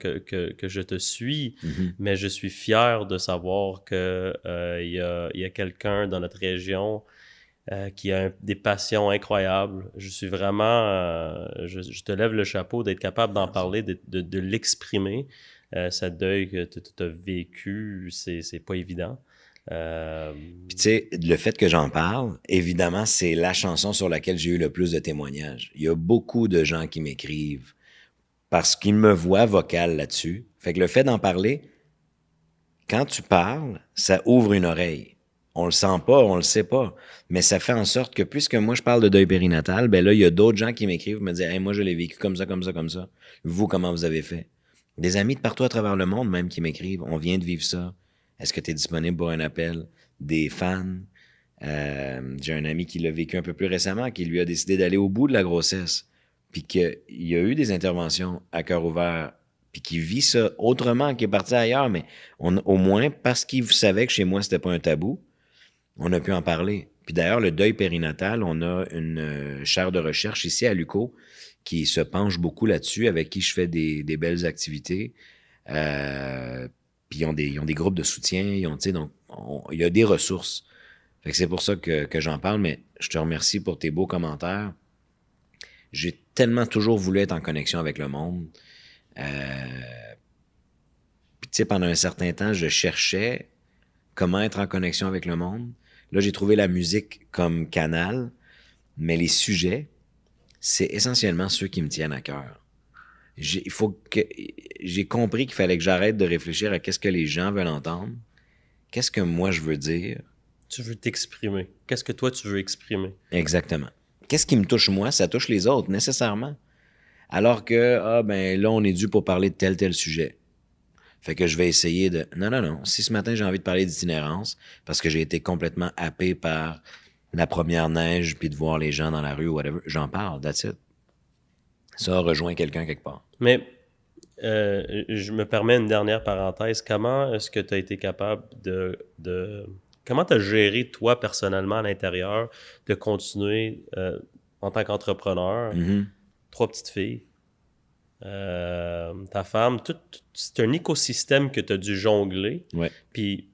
je te suis, mais je suis fier de savoir que il y a quelqu'un dans notre région qui a des passions incroyables. Je suis vraiment, je te lève le chapeau d'être capable d'en parler, de l'exprimer. Ce deuil que tu as vécu, c'est pas évident. Puis tu sais, le fait que j'en parle, évidemment, c'est la chanson sur laquelle j'ai eu le plus de témoignages. Il y a beaucoup de gens qui m'écrivent parce qu'ils me voient vocal là-dessus. Fait que le fait d'en parler, quand tu parles, ça ouvre une oreille. On le sent pas, on le sait pas, mais ça fait en sorte que puisque moi je parle de deuil périnatal, ben là il y a d'autres gens qui m'écrivent, me disent hey, moi je l'ai vécu comme ça, comme ça, comme ça. Vous comment vous avez fait? Des amis de partout à travers le monde même qui m'écrivent, on vient de vivre ça. Est-ce que tu es disponible pour un appel? Des fans. J'ai un ami qui l'a vécu un peu plus récemment, qui lui a décidé d'aller au bout de la grossesse, puis qu'il y a eu des interventions à cœur ouvert, puis qui vit ça autrement, qui est parti ailleurs, mais au moins parce qu'il savait que chez moi c'était pas un tabou, on a pu en parler. Puis d'ailleurs, le deuil périnatal, on a une chaire de recherche ici à l'UQO qui se penche beaucoup là-dessus, avec qui je fais des belles activités. Puis ils ont des groupes de soutien, donc il y a des ressources. Fait que c'est pour ça que j'en parle, mais je te remercie pour tes beaux commentaires. J'ai tellement toujours voulu être en connexion avec le monde. Puis tu sais, pendant un certain temps, je cherchais comment être en connexion avec le monde. Là, j'ai trouvé la musique comme canal, mais les sujets, c'est essentiellement ceux qui me tiennent à cœur. J'ai compris qu'il fallait que j'arrête de réfléchir à qu'est-ce que les gens veulent entendre, qu'est-ce que moi je veux dire. Tu veux t'exprimer. Qu'est-ce que toi tu veux exprimer? Exactement. Qu'est-ce qui me touche moi, ça touche les autres, nécessairement. Alors que, ben là, on est dû pour parler de tel sujet. Fait que je vais essayer de... Non. Si ce matin, j'ai envie de parler d'itinérance, parce que j'ai été complètement happé par la première neige, puis de voir les gens dans la rue ou whatever, j'en parle, that's it. Ça rejoint quelqu'un quelque part. Mais je me permets une dernière parenthèse. Comment est-ce que tu as été capable comment tu as géré, toi, personnellement, à l'intérieur, de continuer en tant qu'entrepreneur, 3 petites filles, ta femme, c'est un écosystème que tu as dû jongler, puis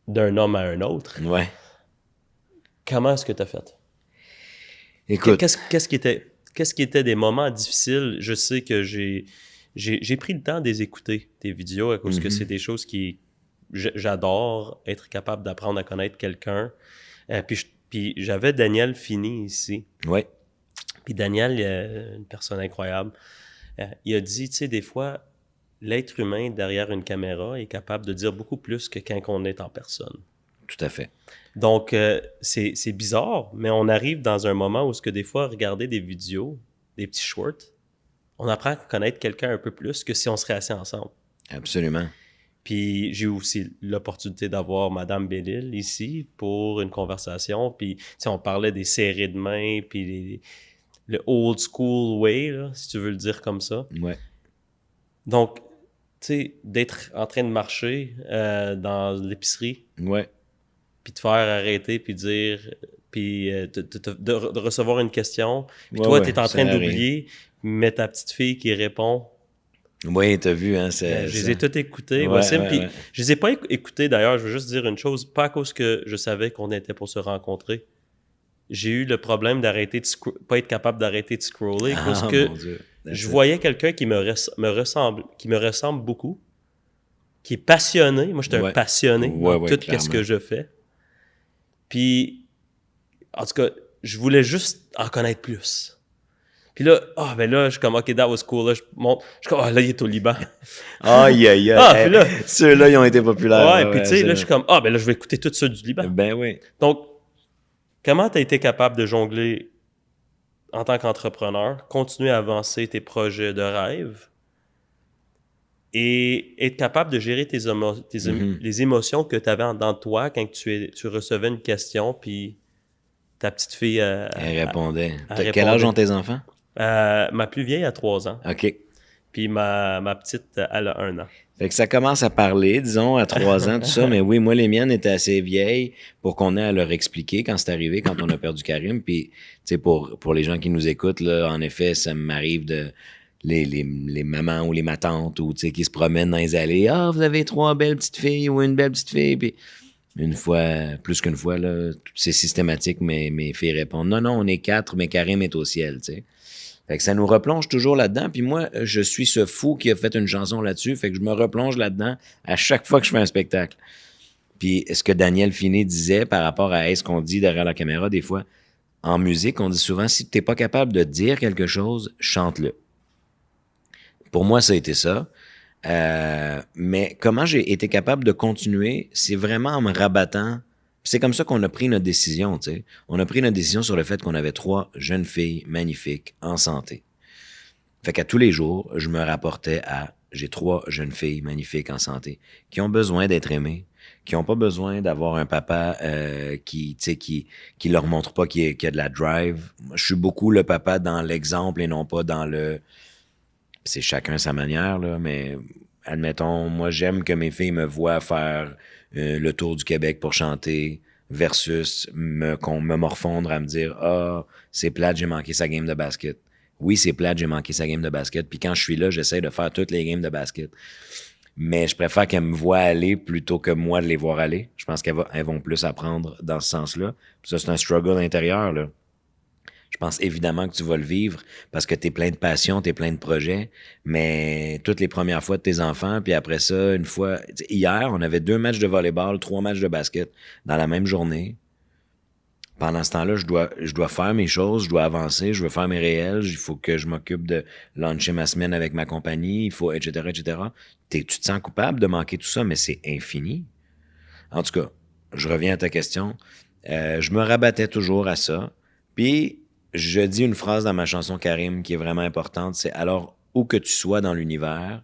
d'un homme à un autre. Ouais. Comment est-ce que tu as fait? Écoute. Qu'est-ce qui était des moments difficiles? Je sais que j'ai pris le temps de les écouter, tes vidéos, à cause que c'est des choses qui... J'adore être capable d'apprendre à connaître quelqu'un. Puis j'avais Daniel Fini ici. Oui. Puis Daniel, une personne incroyable, il a dit, tu sais, des fois, l'être humain derrière une caméra est capable de dire beaucoup plus que quand on est en personne. Tout à fait. Donc, c'est bizarre, mais on arrive dans un moment où, des fois, regarder des vidéos, des petits shorts, on apprend à connaître quelqu'un un peu plus que si on serait assis ensemble. Absolument. Puis j'ai eu aussi l'opportunité d'avoir Madame Bellil ici pour une conversation. Puis, tu sais, on parlait des serrées de main, puis le old school way, là, si tu veux le dire comme ça. Ouais. Donc, tu sais, d'être en train de marcher dans l'épicerie. Ouais. puis te faire arrêter, puis dire, puis de recevoir une question, puis Ouais, toi, ouais, t'es en ça train arrive. d'oublier, mais ta petite fille qui répond. Oui, t'as vu, hein, c'est Je les ça. ai toutes écoutées, Ouais, Wassim, ouais, puis ouais. je les ai pas écoutées d'ailleurs, je veux juste dire une chose, pas à cause que je savais qu'on était pour se rencontrer. J'ai eu le problème d'arrêter de pas être capable d'arrêter de scroller parce Ah, que mon Dieu. That's je it. voyais quelqu'un qui me ressemble beaucoup, qui est passionné. Moi, j'étais un Ouais. passionné Ouais, dans ouais, tout clairement. ce que je fais. Puis, en tout cas, je voulais juste en connaître plus. Puis là, ben là, je suis comme, OK, that was cool. Là, je monte. Je suis comme, là, il est au Liban. Aïe, aïe, aïe. Ah, puis là- Ceux-là, ils ont été populaires. Ouais, puis tu sais, là, absolument. je suis comme, ben là, je vais écouter tout ça du Liban. Ben oui. Donc, comment tu as été capable de jongler en tant qu'entrepreneur, continuer à avancer tes projets de rêve et être capable de gérer les émotions que tu avais en dedans de toi quand tu recevais une question, puis ta petite fille Elle répondait. elle Quel âge répondait. ont tes enfants? Ma plus vieille a 3 ans, OK. puis ma petite, elle a 1 an. Fait que ça commence à parler, disons, à 3 ans, tout ça. Mais oui, moi, les miennes étaient assez vieilles pour qu'on ait à leur expliquer quand c'est arrivé, quand on a perdu Karim. Puis, tu sais, pour les gens qui nous écoutent, là, en effet, ça m'arrive de les mamans ou les matantes ou, tu sais, qui se promènent dans les allées. Ah, vous avez 3 belles petites filles ou une belle petite fille. Puis, une fois, plus qu'une fois, là, c'est systématique, mes filles répondent, non, on est 4, mais Karim est au ciel, tu sais. Fait que ça nous replonge toujours là-dedans. Puis moi, je suis ce fou qui a fait une chanson là-dessus. Fait que je me replonge là-dedans à chaque fois que je fais un spectacle. Puis ce que Daniel Finet disait par rapport à ce qu'on dit derrière la caméra, des fois, en musique, on dit souvent, si tu n'es pas capable de dire quelque chose, chante-le. Pour moi, ça a été ça. Mais comment j'ai été capable de continuer, c'est vraiment en me rabattant. C'est comme ça qu'on a pris notre décision, tu sais. On a pris notre décision sur le fait qu'on avait 3 jeunes filles magnifiques en santé. Fait qu'à tous les jours, je me rapportais à j'ai 3 jeunes filles magnifiques en santé qui ont besoin d'être aimées, qui n'ont pas besoin d'avoir un papa qui leur montre pas qu'il y a de la drive. Moi, je suis beaucoup le papa dans l'exemple et non pas dans le... C'est chacun sa manière, là, mais admettons, moi, j'aime que mes filles me voient faire le tour du Québec pour chanter versus qu'on me morfondre à me dire « Ah, c'est plate, j'ai manqué sa game de basket. » Oui, c'est plate, j'ai manqué sa game de basket. Puis quand je suis là, j'essaie de faire toutes les games de basket. Mais je préfère qu'elles me voient aller plutôt que moi de les voir aller. Je pense qu'elles vont plus apprendre dans ce sens-là. Puis ça, c'est un struggle intérieur, là. Je pense évidemment que tu vas le vivre parce que t'es plein de passion, t'es plein de projets, mais toutes les premières fois de tes enfants, puis après ça, une fois... Hier, on avait 2 matchs de volleyball, 3 matchs de basket dans la même journée. Pendant ce temps-là, je dois faire mes choses, je dois avancer, je veux faire mes réels, il faut que je m'occupe de lancer ma semaine avec ma compagnie, il faut, etc., etc. Tu te sens coupable de manquer tout ça, mais c'est infini. En tout cas, je reviens à ta question. Je me rabattais toujours à ça. Puis, je dis une phrase dans ma chanson Karim qui est vraiment importante, c'est « Alors, où que tu sois dans l'univers,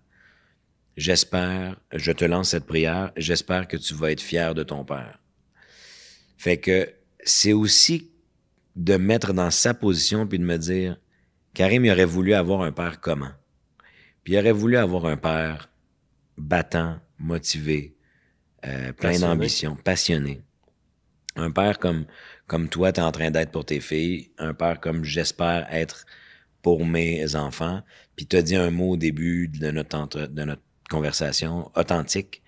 j'espère, je te lance cette prière, j'espère que tu vas être fier de ton père. » Fait que c'est aussi de mettre dans sa position puis de me dire « Karim, il aurait voulu avoir un père comment? » Puis il aurait voulu avoir un père battant, motivé, plein d'ambition, passionné. Un père comme toi, tu es en train d'être pour tes filles. Un père comme j'espère être pour mes enfants. Puis tu as dit un mot au début de notre conversation, authentique.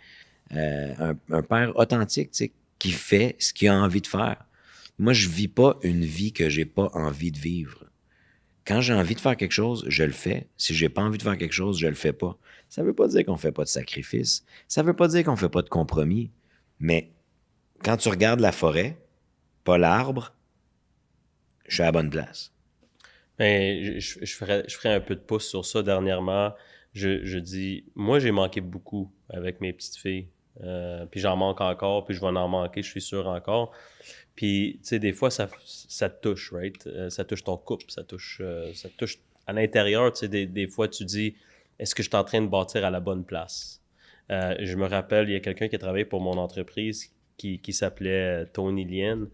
Un père authentique, tu sais, qui fait ce qu'il a envie de faire. Moi, je vis pas une vie que j'ai pas envie de vivre. Quand j'ai envie de faire quelque chose, je le fais. Si j'ai pas envie de faire quelque chose, je le fais pas. Ça veut pas dire qu'on fait pas de sacrifice. Ça veut pas dire qu'on fait pas de compromis. Mais quand tu regardes la forêt, pas l'arbre, je suis à la bonne place. Ben, je ferais un peu de pouce sur ça dernièrement. Je dis, moi, j'ai manqué beaucoup avec mes petites filles. Puis j'en manque encore, puis je vais en manquer, je suis sûr encore. Puis, tu sais, des fois, ça te touche, right? Ça touche ton couple, ça touche à l'intérieur, tu sais, des fois, tu dis, est-ce que je suis en train de bâtir à la bonne place? Je me rappelle, il y a quelqu'un qui a travaillé pour mon entreprise qui s'appelait Tony Lien,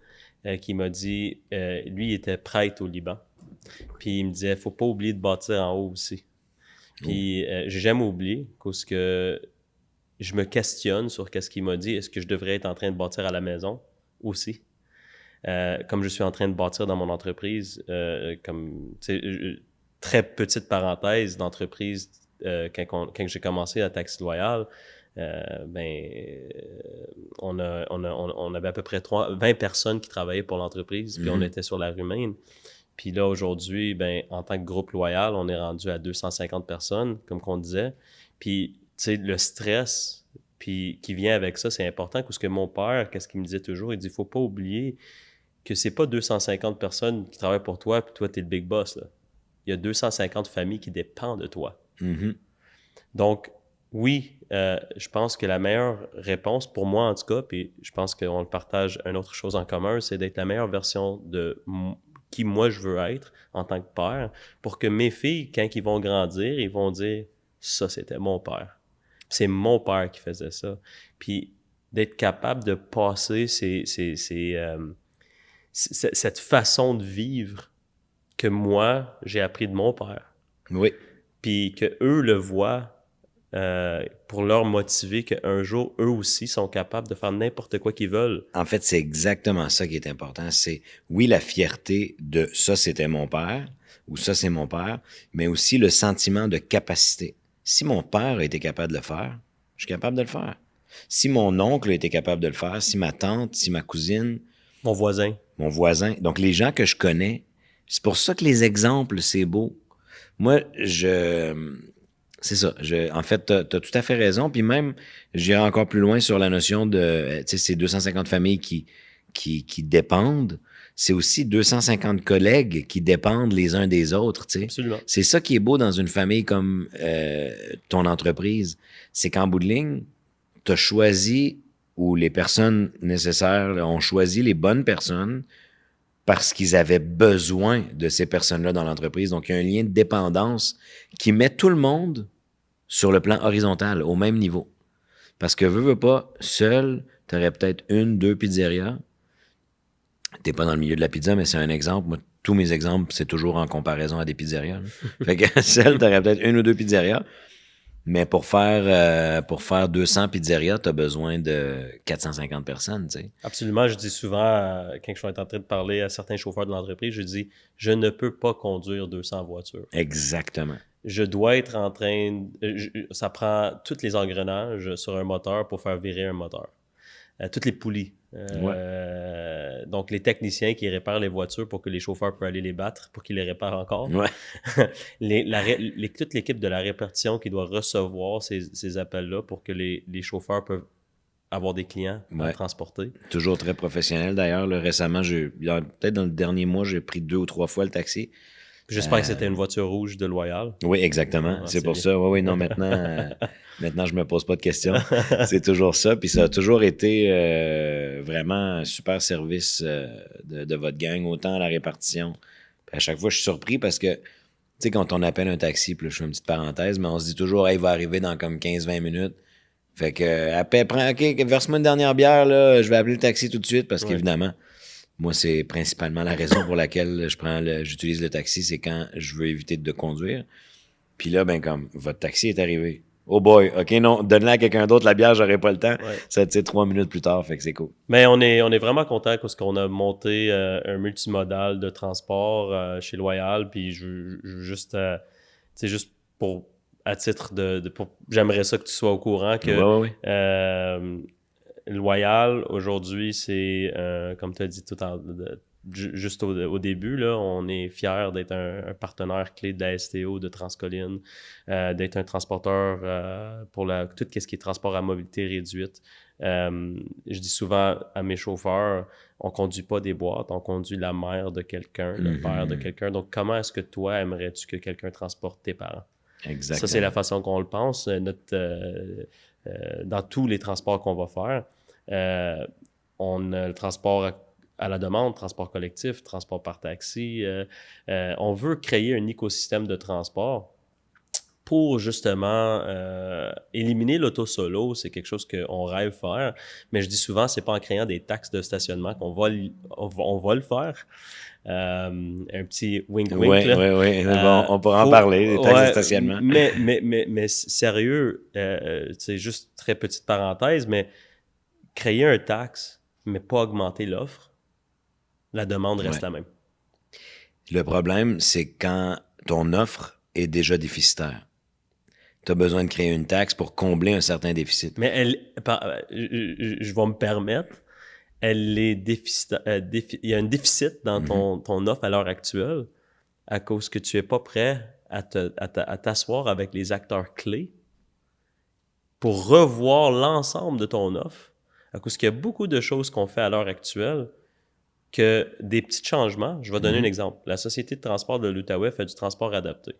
qui m'a dit, lui, il était prêtre au Liban. Puis il me disait, faut pas oublier de bâtir en haut aussi. Puis j'ai jamais oublié, parce que je me questionne sur qu'est-ce qu'il m'a dit. Est-ce que je devrais être en train de bâtir à la maison? aussi. Comme je suis en train de bâtir dans mon entreprise, très petite parenthèse d'entreprise, quand j'ai commencé à Taxi Loyal, on avait à peu près 20 personnes qui travaillaient pour l'entreprise, puis on était sur la rue Maine. Puis là, aujourd'hui, en tant que groupe loyal, on est rendu à 250 personnes, comme qu'on disait. Puis, tu sais, le stress puis qui vient avec ça, c'est important, parce que mon père, qu'est-ce qu'il me disait toujours? Il dit, faut pas oublier que c'est pas 250 personnes qui travaillent pour toi, puis toi, t'es le big boss, là. Il y a 250 familles qui dépendent de toi. Mm-hmm. Donc, oui, je pense que la meilleure réponse, pour moi en tout cas, puis je pense qu'on le partage une autre chose en commun, c'est d'être la meilleure version de qui moi je veux être en tant que père, pour que mes filles, quand ils vont grandir, ils vont dire « ça, c'était mon père ». C'est mon père qui faisait ça. Puis d'être capable de passer cette façon de vivre que moi, j'ai appris de mon père. Oui. Puis qu'eux le voient pour leur motiver qu'un jour, eux aussi sont capables de faire n'importe quoi qu'ils veulent. En fait, c'est exactement ça qui est important. C'est, oui, la fierté de « ça, c'était mon père » ou « ça, c'est mon père », mais aussi le sentiment de capacité. Si mon père a été capable de le faire, je suis capable de le faire. Si mon oncle a été capable de le faire, si ma tante, si ma cousine... Mon voisin. Donc, les gens que je connais, c'est pour ça que les exemples, c'est beau. Moi, c'est ça. En fait, t'as tout à fait raison. Puis même, j'irai encore plus loin sur la notion de, tu sais, ces 250 familles qui dépendent. C'est aussi 250 collègues qui dépendent les uns des autres, tu sais. Absolument. C'est ça qui est beau dans une famille comme ton entreprise. C'est qu'en bout de ligne, t'as choisi, ou les personnes nécessaires ont choisi les bonnes personnes parce qu'ils avaient besoin de ces personnes-là dans l'entreprise. Donc, il y a un lien de dépendance qui met tout le monde sur le plan horizontal, au même niveau. Parce que veux pas, seul, tu aurais peut-être 1, 2 pizzerias. T'es pas dans le milieu de la pizza, mais c'est un exemple. Moi, tous mes exemples, c'est toujours en comparaison à des pizzerias. Fait que seul, tu aurais peut-être 1 ou 2 pizzerias. Mais pour faire 200 pizzerias, tu as besoin de 450 personnes, tu sais. Absolument. Je dis souvent, quand je suis en train de parler à certains chauffeurs de l'entreprise, je dis, je ne peux pas conduire 200 voitures. Exactement. Je dois être en train... ça prend tous les engrenages sur un moteur pour faire virer un moteur. Toutes les poulies. Donc, les techniciens qui réparent les voitures pour que les chauffeurs puissent aller les battre, pour qu'ils les réparent encore. Ouais. Toute l'équipe de la répartition qui doit recevoir ces appels-là pour que les chauffeurs peuvent avoir des clients à transporter. Toujours très professionnel. D'ailleurs, récemment, peut-être dans le dernier mois, j'ai pris 2 ou 3 fois le taxi. J'espère que c'était une voiture rouge de Loyal. Oui, exactement. C'est pour ça. Oui, non, maintenant, je me pose pas de questions. C'est toujours ça. Puis ça a toujours été vraiment un super service de votre gang, autant à la répartition. Puis à chaque fois, je suis surpris parce que, tu sais, quand on appelle un taxi, puis là, je fais une petite parenthèse, mais on se dit toujours, hey, il va arriver dans comme 15-20 minutes. Fait que, OK, verse-moi une dernière bière, là, je vais appeler le taxi tout de suite parce qu'évidemment, moi, c'est principalement la raison pour laquelle j'utilise le taxi, c'est quand je veux éviter de conduire. Puis là, comme, votre taxi est arrivé. Oh boy, OK, non, donne-la à quelqu'un d'autre, la bière, j'aurai pas le temps. Ouais. Ça, tu sais, 3 minutes plus tard, fait que c'est cool. Mais on est vraiment content parce qu'on a monté un multimodal de transport chez Loyal, puis juste pour, à titre j'aimerais ça que tu sois au courant que Loyal, aujourd'hui, c'est, comme tu as dit juste au début, là, on est fiers d'être un partenaire clé de la STO de Transcolline, d'être un transporteur pour tout ce qui est transport à mobilité réduite. Je dis souvent à mes chauffeurs, on conduit pas des boîtes, on conduit la mère de quelqu'un, le père de quelqu'un. Donc, comment est-ce que toi, aimerais-tu que quelqu'un transporte tes parents? Exactement. Ça, c'est la façon qu'on le pense. Dans tous les transports qu'on va faire, on a le transport à la demande, transport collectif, transport par taxi. On veut créer un écosystème de transport pour justement éliminer l'auto-solo. C'est quelque chose qu'on rêve faire, mais je dis souvent, c'est pas en créant des taxes de stationnement qu'on va le faire. Un petit wink-wink. Oui. Bon, on pourra en parler, des taxes de stationnement. Mais sérieux, c'est juste très petite parenthèse, mais créer un taxe mais pas augmenter l'offre, la demande reste Ouais. la même. Le problème, c'est quand ton offre est déjà déficitaire. Tu as besoin de créer une taxe pour combler un certain déficit. Mais je vais me permettre, elle est il y a un déficit dans ton offre à l'heure actuelle à cause que tu n'es pas prêt à t'asseoir avec les acteurs clés pour revoir l'ensemble de ton offre. À cause qu'il y a beaucoup de choses qu'on fait à l'heure actuelle que des petits changements. Je vais donner un exemple. La Société de transport de l'Outaouais fait du transport adapté.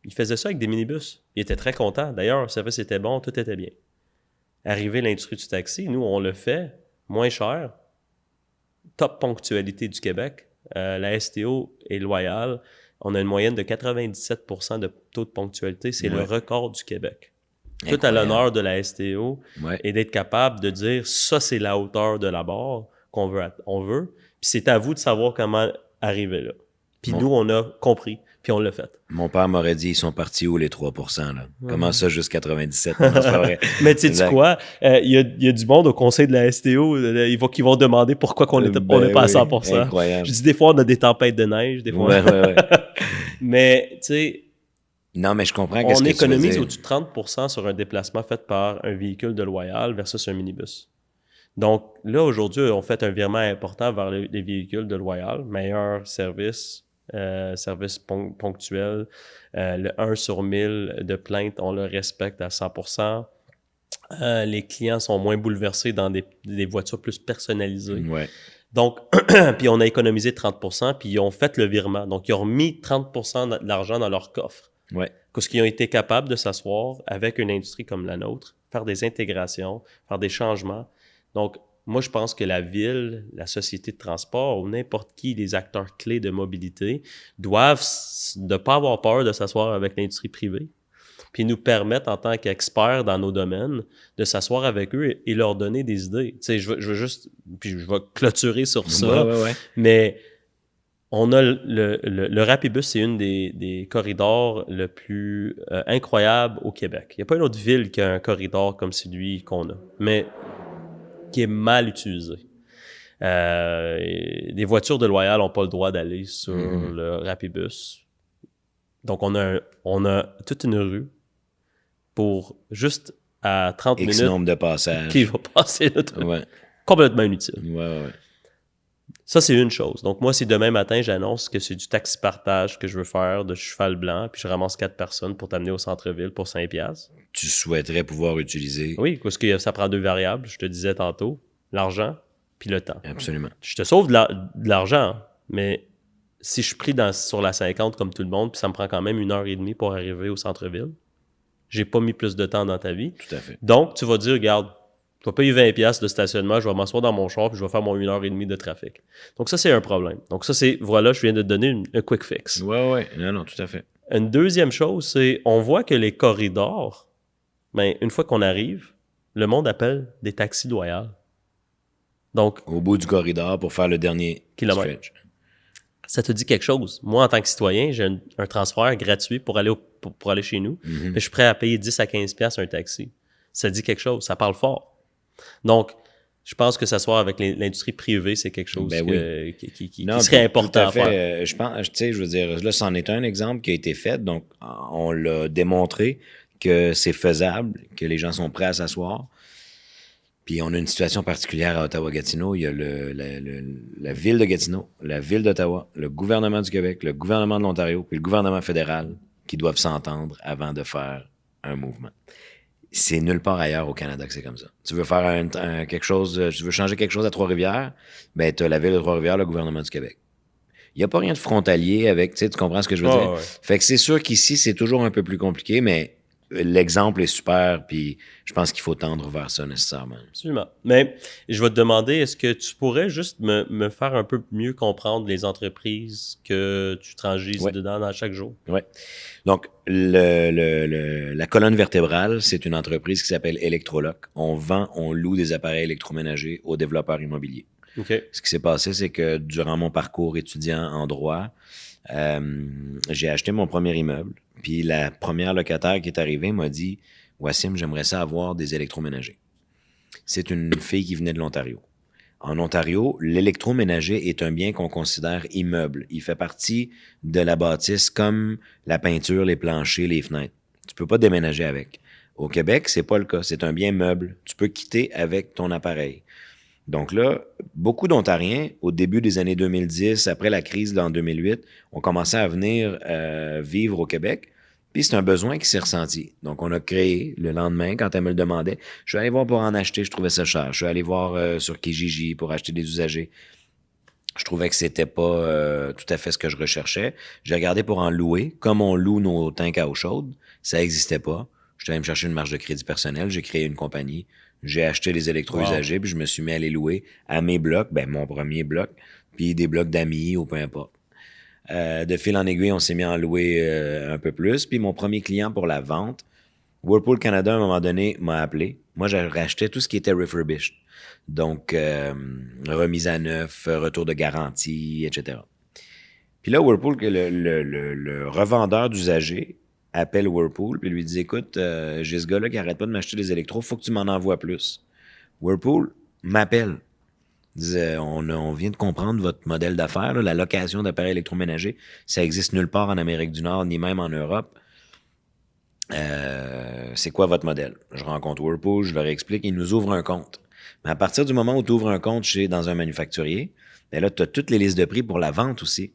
Ils faisaient ça avec des minibus. Ils étaient très contents. D'ailleurs, le service était bon, tout était bien. Arrivé l'industrie du taxi, nous, on le fait moins cher. Top ponctualité du Québec. La STO est loyale. On a une moyenne de 97% de taux de ponctualité. C'est le record du Québec. Tout à l'honneur de la STO et d'être capable de dire ça, c'est la hauteur de la barre qu'on veut. Puis c'est à vous de savoir comment arriver là. Puis nous, on a compris, puis on l'a fait. Mon père m'aurait dit, ils sont partis où les 3%? Là? Comment ça, juste 97? Non, c'est pas vrai. Mais tu sais quoi? Il y a du monde au conseil de la STO qui vont demander pourquoi on n'est pas à 100%. Incroyable. Je dis des fois, on a des tempêtes de neige. Des fois. Ouais. Mais tu sais... Non, mais je comprends on ce que tu veux économise dire. au-dessus de 30% sur un déplacement fait par un véhicule de loyal versus un minibus. Donc là, aujourd'hui, on fait un virement important vers les véhicules de loyal, meilleur service, service ponctuel, le 1 sur 1000 de plaintes, on le respecte à 100%. Les clients sont moins bouleversés dans des voitures plus personnalisées. Ouais. Donc, puis on a économisé 30%, puis ils ont fait le virement. Donc, ils ont remis 30% de l'argent dans leur coffre. Ouais. Parce qu'ils ont été capables de s'asseoir avec une industrie comme la nôtre, faire des intégrations, faire des changements. Donc, moi, je pense que la ville, la société de transport ou n'importe qui, les acteurs clés de mobilité, doivent ne pas avoir peur de s'asseoir avec l'industrie privée, puis nous permettre, en tant qu'experts dans nos domaines, de s'asseoir avec eux et leur donner des idées. Tu sais, je veux juste... Puis je vais clôturer sur ça, mais... On a le Rapibus, c'est une des corridors le plus incroyable au Québec. Il n'y a pas une autre ville qui a un corridor comme celui qu'on a, mais qui est mal utilisé. Les voitures de loyal n'ont pas le droit d'aller sur le Rapibus. Donc, on a toute une rue pour juste à 30 X minutes nombre de passages. qui va passer le truc. Complètement inutile. Ouais. Ça, c'est une chose. Donc, moi, si demain matin, j'annonce que c'est du taxi partage que je veux faire de cheval blanc, puis je ramasse 4 personnes pour t'amener au centre-ville pour 5$. Tu souhaiterais pouvoir utiliser. Oui, parce que ça prend 2 variables, je te disais tantôt, l'argent puis le temps. Absolument. Je te sauve de l'argent, mais si je suis pris sur la 50 comme tout le monde, puis ça me prend quand même 1h30 pour arriver au centre-ville, j'ai pas mis plus de temps dans ta vie. Tout à fait. Donc, tu vas dire, regarde, je vais payer 20$ de stationnement, je vais m'asseoir dans mon char puis je vais faire mon 1h30 de trafic. Donc ça, c'est un problème. Donc ça, voilà, je viens de te donner un quick fix. Ouais. Non, tout à fait. Une deuxième chose, c'est, on voit que les corridors, une fois qu'on arrive, le monde appelle des taxis loyaux. Donc... Au bout du corridor pour faire le dernier kilomètre. Ça te dit quelque chose. Moi, en tant que citoyen, j'ai un transfert gratuit pour aller chez nous. Mais je suis prêt à payer 10 à 15$ un taxi. Ça dit quelque chose. Ça parle fort. Donc, je pense que s'asseoir avec l'industrie privée, c'est quelque chose qui serait important à faire. Je pense, tu sais, je veux dire, là, c'en est un exemple qui a été fait. Donc, on l'a démontré que c'est faisable, que les gens sont prêts à s'asseoir. Puis, on a une situation particulière à Ottawa-Gatineau. Il y a la ville de Gatineau, la ville d'Ottawa, le gouvernement du Québec, le gouvernement de l'Ontario, puis le gouvernement fédéral qui doivent s'entendre avant de faire un mouvement. C'est nulle part ailleurs au Canada que c'est comme ça. Tu veux faire quelque chose, tu veux changer quelque chose à Trois-Rivières, ben tu as la ville de Trois-Rivières, le gouvernement du Québec. Il n'y a pas rien de frontalier avec, tu sais, tu comprends ce que je veux dire? Ouais. Fait que c'est sûr qu'ici, c'est toujours un peu plus compliqué, mais l'exemple est super, puis je pense qu'il faut tendre vers ça nécessairement. Absolument. Mais je vais te demander, est-ce que tu pourrais juste me faire un peu mieux comprendre les entreprises que tu transiges dedans dans chaque jour? Oui. Donc, la colonne vertébrale, c'est une entreprise qui s'appelle Electroloc. On loue des appareils électroménagers aux développeurs immobiliers. Okay. Ce qui s'est passé, c'est que durant mon parcours étudiant en droit, j'ai acheté mon premier immeuble. Puis la première locataire qui est arrivée m'a dit « Wassim, j'aimerais ça avoir des électroménagers. » C'est une fille qui venait de l'Ontario. En Ontario, l'électroménager est un bien qu'on considère immeuble. Il fait partie de la bâtisse comme la peinture, les planchers, les fenêtres. Tu peux pas déménager avec. Au Québec, c'est pas le cas. C'est un bien meuble. Tu peux quitter avec ton appareil. Donc là, beaucoup d'Ontariens, au début des années 2010, après la crise en 2008, ont commencé à venir vivre au Québec. Puis c'est un besoin qui s'est ressenti. Donc on a créé, le lendemain, quand elle me le demandait, je suis allé voir pour en acheter, je trouvais ça cher. Je suis allé voir sur Kijiji pour acheter des usagers. Je trouvais que c'était pas tout à fait ce que je recherchais. J'ai regardé pour en louer. Comme on loue nos tanks à eau chaude, ça n'existait pas. Je suis allé me chercher une marge de crédit personnelle, j'ai créé une compagnie. J'ai acheté les électro-usagers, puis je me suis mis à les louer à mes blocs, mon premier bloc, puis des blocs d'amis ou peu importe. De fil en aiguille, on s'est mis à en louer un peu plus. Puis mon premier client pour la vente, Whirlpool Canada, à un moment donné, m'a appelé. Moi, j'ai racheté tout ce qui était refurbished. Donc, remise à neuf, retour de garantie, etc. Puis là, Whirlpool, le revendeur d'usagers appelle Whirlpool puis lui dit « Écoute, j'ai ce gars-là qui arrête pas de m'acheter des électros, faut que tu m'en envoies plus. » Whirlpool m'appelle. Disait, on vient de comprendre votre modèle d'affaires, là, la location d'appareils électroménagers, ça existe nulle part en Amérique du Nord, ni même en Europe. C'est quoi votre modèle? Je rencontre Whirlpool, je leur explique, ils nous ouvrent un compte. Mais à partir du moment où tu ouvres un compte dans un manufacturier, ben là, tu as toutes les listes de prix pour la vente aussi.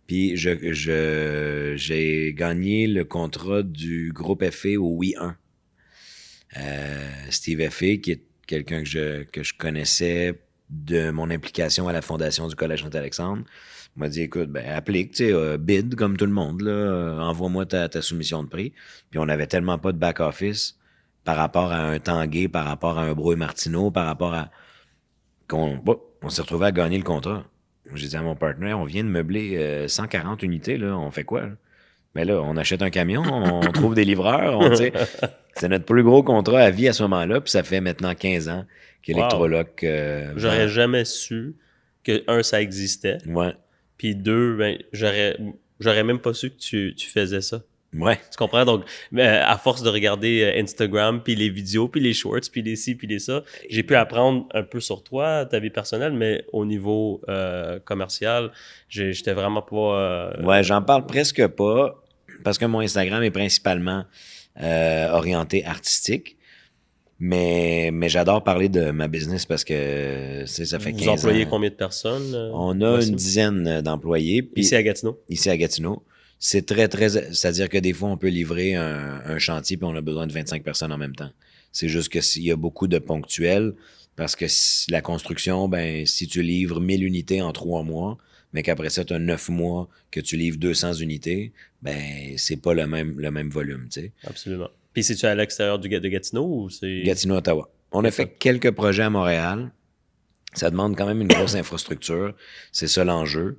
Puis j'ai gagné le contrat du groupe FA au Oui 1. Steve FA, qui est quelqu'un que je connaissais de mon implication à la fondation du Collège Saint-Alexandre, m'a dit, écoute, applique, tu sais, bid comme tout le monde, là, envoie-moi ta soumission de prix. Puis on n'avait tellement pas de back-office par rapport à un Tanguay, par rapport à un Brouille Martineau, par rapport à... on s'est retrouvé à gagner le contrat. J'ai dit à mon partenaire, on vient de meubler 140 unités, là, on fait quoi? Là? Mais là, on achète un camion, on trouve des livreurs, c'est notre plus gros contrat à vie à ce moment-là, puis ça fait maintenant 15 ans qu'Electroloc... J'aurais jamais su que, un, ça existait. Ouais. Puis deux, j'aurais même pas su que tu faisais ça. Ouais. Tu comprends? Donc, à force de regarder Instagram, puis les vidéos, puis les shorts, puis les ci, puis les ça, j'ai pu apprendre un peu sur toi, ta vie personnelle, mais au niveau commercial, j'étais vraiment pas... Ouais, j'en parle presque pas, parce que mon Instagram est principalement orienté artistique. Mais j'adore parler de ma business parce que ça fait 15 ans. Vous employez combien de personnes? On a une dizaine d'employés. Ici à Gatineau? Ici à Gatineau. C'est très, très... C'est-à-dire que des fois, on peut livrer un chantier puis on a besoin de 25 personnes en même temps. C'est juste qu'il y a beaucoup de ponctuels parce que la construction, si tu livres 1000 unités en 3 mois, mais qu'après ça, tu as 9 mois que tu livres 200 unités, c'est pas le même volume, tu sais. Absolument. Puis c'est-tu à l'extérieur de Gatineau ou c'est... Gatineau, Ottawa. On a fait quelques projets à Montréal. Ça demande quand même une grosse infrastructure. C'est ça l'enjeu.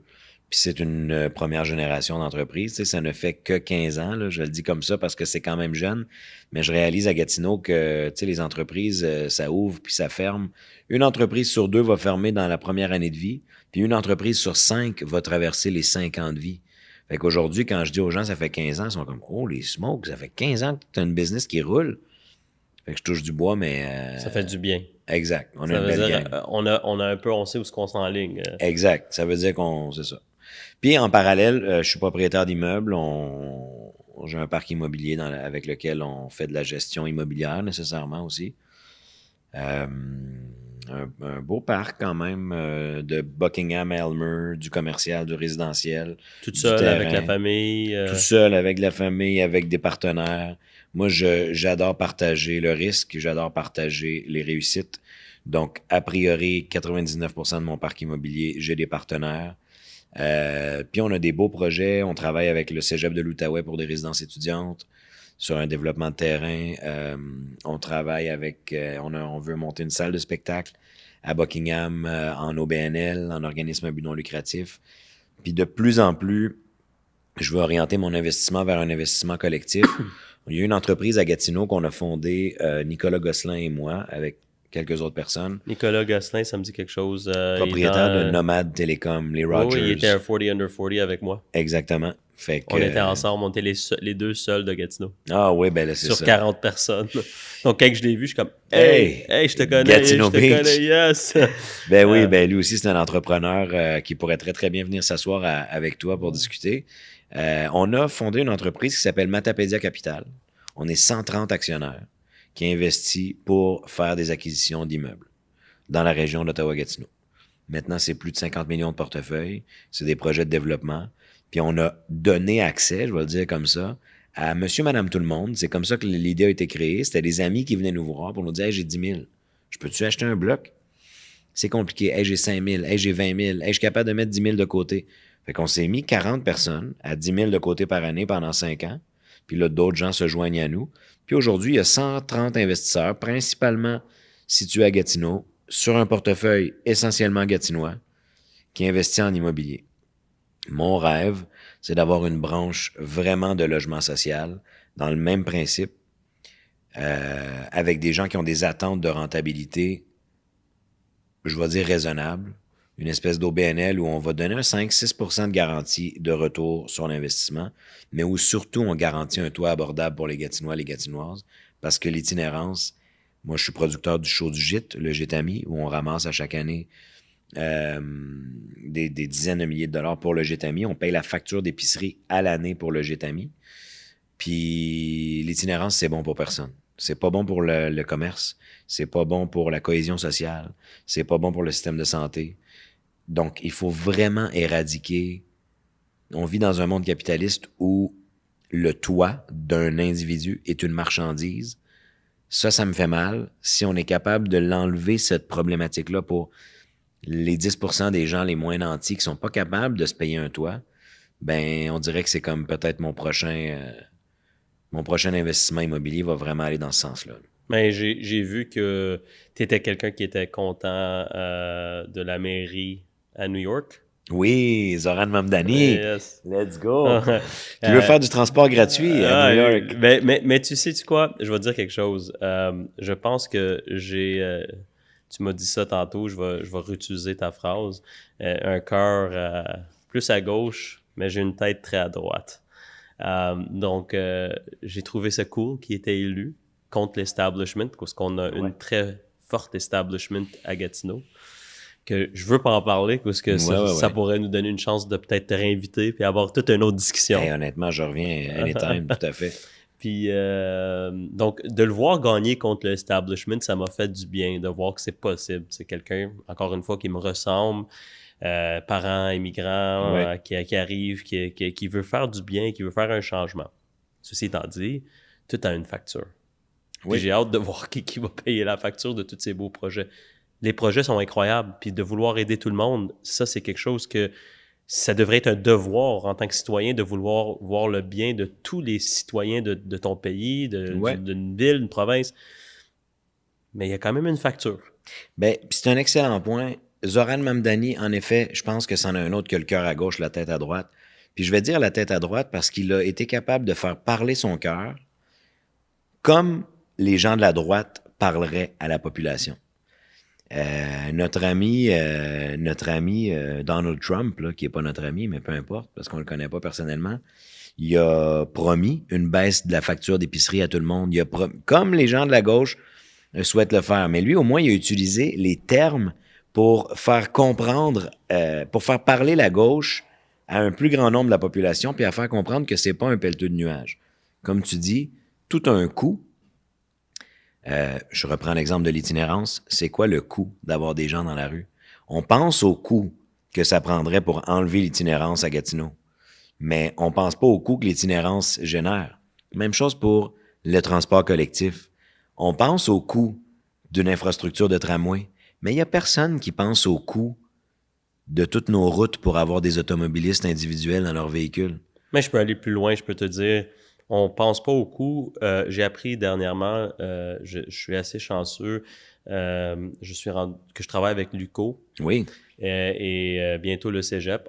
Puis c'est une première génération d'entreprise. Tu sais, ça ne fait que 15 ans. Là. Je le dis comme ça parce que c'est quand même jeune. Mais je réalise à Gatineau que les entreprises, ça ouvre puis ça ferme. Une entreprise sur 2 va fermer dans la première année de vie. Puis une entreprise sur 5 va traverser les 5 ans de vie. Fait qu'aujourd'hui, quand je dis aux gens, ça fait 15 ans, ils sont comme, oh, les smokes, ça fait 15 ans que tu as une business qui roule. Fait que je touche du bois, mais... ça fait du bien. Exact. On a une belle gang. On a un peu, on sait où on s'enligne. Exact. Ça veut dire c'est ça. Puis, en parallèle, je suis propriétaire d'immeubles. J'ai un parc immobilier avec lequel on fait de la gestion immobilière, nécessairement aussi. Un beau parc quand même de Buckingham à Elmer, du commercial, du résidentiel. Tout seul avec la famille. Tout seul avec la famille, avec des partenaires. Moi, j'adore partager le risque, j'adore partager les réussites. Donc, a priori, 99% de mon parc immobilier, j'ai des partenaires. Puis on a des beaux projets. On travaille avec le Cégep de l'Outaouais pour des résidences étudiantes sur un développement de terrain. On travaille avec... on veut monter une salle de spectacle à Buckingham en OBNL, en organisme à but non lucratif. Puis de plus en plus, je veux orienter mon investissement vers un investissement collectif. Il y a une entreprise à Gatineau qu'on a fondée, Nicolas Gosselin et moi, avec quelques autres personnes. Nicolas Gosselin, ça me dit quelque chose. Propriétaire de Nomad Télécom, les Rogers. Oui, il était un 40 under 40 avec moi. Exactement. Fait que, On était ensemble, on était les deux seuls de Gatineau. Ah oui, ben là, c'est Sur ça. 40 personnes. Donc, quand je l'ai vu, je suis comme « Hey, je te connais, Gatineau je te Beach. connais, yes! » Ben oui, ben lui aussi, c'est un entrepreneur qui pourrait très, très bien venir s'asseoir avec toi pour discuter. On a fondé une entreprise qui s'appelle Matapédia Capital. On est 130 actionnaires qui investissent pour faire des acquisitions d'immeubles dans la région d'Ottawa-Gatineau. Maintenant, c'est plus de 50 millions de portefeuilles. C'est des projets de développement. Puis on a donné accès, je vais le dire comme ça, à monsieur, madame, tout le monde. C'est comme ça que l'idée a été créée. C'était des amis qui venaient nous voir pour nous dire « Hey, j'ai 10 000. Je peux-tu acheter un bloc? » C'est compliqué. « Hey, j'ai 5 000. Hey, j'ai 20 000. Hey, je suis capable de mettre 10 000 de côté. » Fait qu'on s'est mis 40 personnes à 10 000 de côté par année pendant 5 ans. Puis là, d'autres gens se joignent à nous. Puis aujourd'hui, il y a 130 investisseurs, principalement situés à Gatineau, sur un portefeuille essentiellement gatinois, qui investit en immobilier. Mon rêve, c'est d'avoir une branche vraiment de logement social, dans le même principe, avec des gens qui ont des attentes de rentabilité, je vais dire raisonnables, une espèce d'OBNL où on va donner un 5-6% de garantie de retour sur l'investissement, mais où surtout on garantit un toit abordable pour les Gatinois et les Gatinoises, parce que l'itinérance, moi je suis producteur du show du Gîte, le Gîte Ami, où on ramasse à chaque année des dizaines de milliers de dollars pour le Gîte Ami. On paye la facture d'épicerie à l'année pour le Gîte Ami. Puis l'itinérance, c'est bon pour personne. C'est pas bon pour le commerce. C'est pas bon pour la cohésion sociale. C'est pas bon pour le système de santé. Donc, il faut vraiment éradiquer. On vit dans un monde capitaliste où le toit d'un individu est une marchandise. Ça me fait mal. Si on est capable de l'enlever, cette problématique-là, pour les 10% des gens les moins nantis qui sont pas capables de se payer un toit, ben, on dirait que c'est comme peut-être mon prochain investissement immobilier va vraiment aller dans ce sens-là. Mais j'ai vu que tu étais quelqu'un qui était content de la mairie à New York. Oui, Zoran Mamdani. Yes. Let's go. Tu veux faire du transport gratuit à New York. Mais tu sais quoi? Je vais te dire quelque chose. Je pense que tu m'as dit ça tantôt, je vais réutiliser ta phrase. Un cœur plus à gauche, mais j'ai une tête très à droite. Donc, j'ai trouvé ça cool qu'il était élu contre l'establishment, parce qu'on a une très forte establishment à Gatineau, que je veux pas en parler, parce que ça pourrait nous donner une chance de peut-être te réinviter puis avoir toute une autre discussion. Hey, honnêtement, je reviens anytime, tout à fait. Puis, donc, de le voir gagner contre l'establishment, ça m'a fait du bien de voir que c'est possible. C'est quelqu'un, encore une fois, qui me ressemble, parents immigrants, qui arrive, qui veut faire du bien, qui veut faire un changement. Ceci étant dit, tout a une facture. Puis j'ai hâte de voir qui va payer la facture de tous ces beaux projets. Les projets sont incroyables, puis de vouloir aider tout le monde, ça, c'est quelque chose que ça devrait être un devoir en tant que citoyen de vouloir voir le bien de tous les citoyens de ton pays, d'une ville, d'une province. Mais il y a quand même une facture. Ben, c'est un excellent point. Zoran Mamdani, en effet, je pense que c'en a un autre que le cœur à gauche, la tête à droite. Puis je vais dire la tête à droite parce qu'il a été capable de faire parler son cœur comme les gens de la droite parleraient à la population. Notre ami Donald Trump, là, qui n'est pas notre ami, mais peu importe, parce qu'on ne le connaît pas personnellement, il a promis une baisse de la facture d'épicerie à tout le monde. Comme les gens de la gauche souhaitent le faire. Mais lui, au moins, il a utilisé les termes pour faire comprendre, pour faire parler la gauche à un plus grand nombre de la population, puis à faire comprendre que c'est pas un pelleteux de nuages. Comme tu dis, tout a un coût. Je reprends l'exemple de l'itinérance. C'est quoi le coût d'avoir des gens dans la rue? On pense au coût que ça prendrait pour enlever l'itinérance à Gatineau. Mais on pense pas au coût que l'itinérance génère. Même chose pour le transport collectif. On pense au coût d'une infrastructure de tramway, mais il y a personne qui pense au coût de toutes nos routes pour avoir des automobilistes individuels dans leurs véhicules. Mais je peux aller plus loin, je peux te dire... On pense pas au coût. J'ai appris dernièrement, je suis assez chanceux, que je travaille avec Luco. Oui. Et bientôt le Cégep.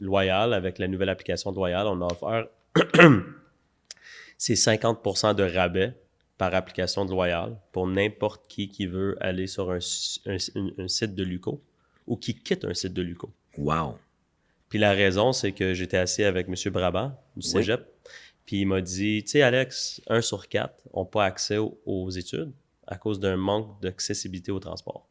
Loyal, avec la nouvelle application de Loyal, on a offert c'est 50% de rabais par application de Loyal pour n'importe qui veut aller sur un site de Luco ou qui quitte un site de Luco. Wow. Puis la raison, c'est que j'étais assis avec M. Brabant du cégep. Puis il m'a dit, tu sais, Alex, 1 sur 4 n'ont pas accès aux études à cause d'un manque d'accessibilité au transport.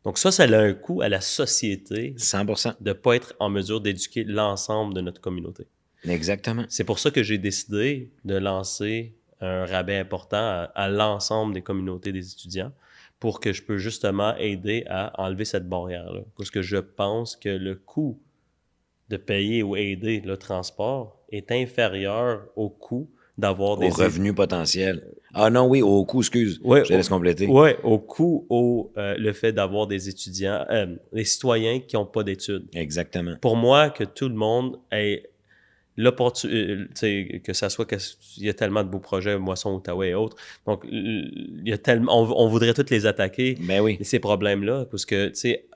Donc ça a un coût à la société 100%. de ne pas être en mesure d'éduquer l'ensemble de notre communauté. Exactement. C'est pour ça que j'ai décidé de lancer un rabais important à l'ensemble des communautés des étudiants pour que je peux justement aider à enlever cette barrière-là. Parce que je pense que le coût de payer ou aider le transport est inférieur au coût d'avoir Au revenu potentiel. Ah non, oui, au coût, excuse. Ouais, je te laisse compléter. Oui, au coût, le fait d'avoir des étudiants, des citoyens qui n'ont pas d'études. Exactement. Pour moi, que tout le monde ait l'opportunité, que ça soit il y a tellement de beaux projets, Moisson, Outaouais et autres. Donc, il y a tellement, on voudrait tous les attaquer, Ben oui. ces problèmes-là, parce que, tu sais,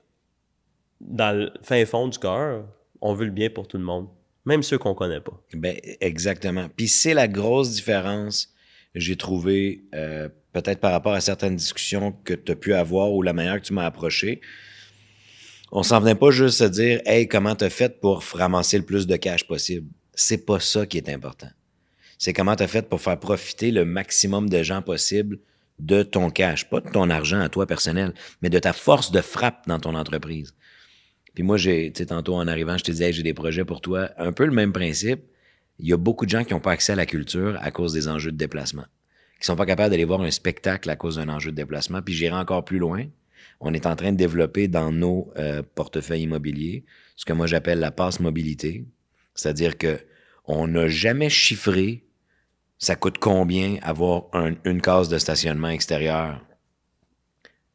dans le fin fond du cœur, on veut le bien pour tout le monde, même ceux qu'on connaît pas. Ben, exactement. Puis c'est la grosse différence, j'ai trouvé, peut-être par rapport à certaines discussions que tu as pu avoir ou la manière que tu m'as approché. On s'en venait pas juste se dire « Hey, comment t'as fait pour ramasser le plus de cash possible? » C'est pas ça qui est important. C'est comment t'as fait pour faire profiter le maximum de gens possible de ton cash. Pas de ton argent à toi personnel, mais de ta force de frappe dans ton entreprise. Puis moi, tu sais, tantôt en arrivant, je te disais hey, « j'ai des projets pour toi ». Un peu le même principe. Il y a beaucoup de gens qui n'ont pas accès à la culture à cause des enjeux de déplacement, qui sont pas capables d'aller voir un spectacle à cause d'un enjeu de déplacement. Puis j'irai encore plus loin. On est en train de développer dans nos portefeuilles immobiliers ce que moi j'appelle la passe mobilité. C'est-à-dire que on n'a jamais chiffré ça coûte combien avoir une case de stationnement extérieur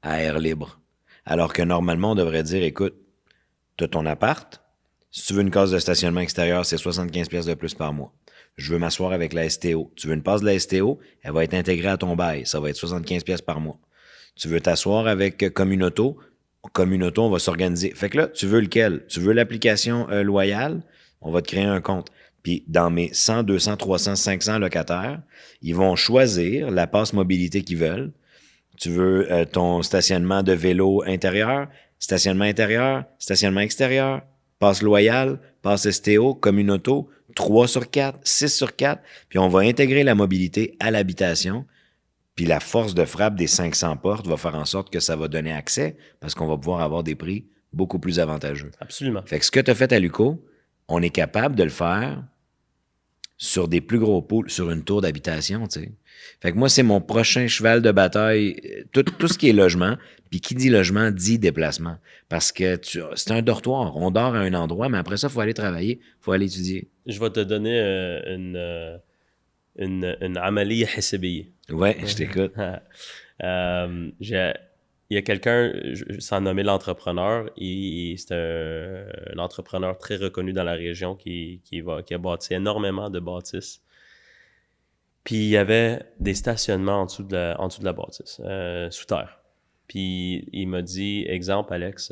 à air libre. Alors que normalement, on devrait dire, écoute, tu as ton appart, si tu veux une case de stationnement extérieur, c'est 75 pièces de plus par mois. Je veux m'asseoir avec la STO. Tu veux une passe de la STO, elle va être intégrée à ton bail. Ça va être 75 pièces par mois. Tu veux t'asseoir avec Communauto, on va s'organiser. Fait que là, tu veux lequel? Tu veux l'application Loyal? On va te créer un compte. Puis dans mes 100, 200, 300, 500 locataires, ils vont choisir la passe mobilité qu'ils veulent. Tu veux ton stationnement de vélo intérieur, stationnement extérieur, passe Loyal, passe STO, Communauto, 3 sur 4, 6 sur 4, puis on va intégrer la mobilité à l'habitation. Puis la force de frappe des 500 portes va faire en sorte que ça va donner accès parce qu'on va pouvoir avoir des prix beaucoup plus avantageux. Absolument. Fait que ce que tu as fait à Luco, on est capable de le faire sur des plus gros pôles, sur une tour d'habitation, tu sais. Fait que moi, c'est mon prochain cheval de bataille, tout ce qui est logement. Puis qui dit logement, dit déplacement. Parce que c'est un dortoir. On dort à un endroit, mais après ça, il faut aller travailler, il faut aller étudier. Je vais te donner une amaliya hissabiyya. Ouais, je t'écoute. Il y a quelqu'un, sans nommer l'entrepreneur, c'est un entrepreneur très reconnu dans la région qui a bâti énormément de bâtisses. Puis il y avait des stationnements en dessous de la bâtisse, sous terre. Puis il m'a dit, exemple Alex,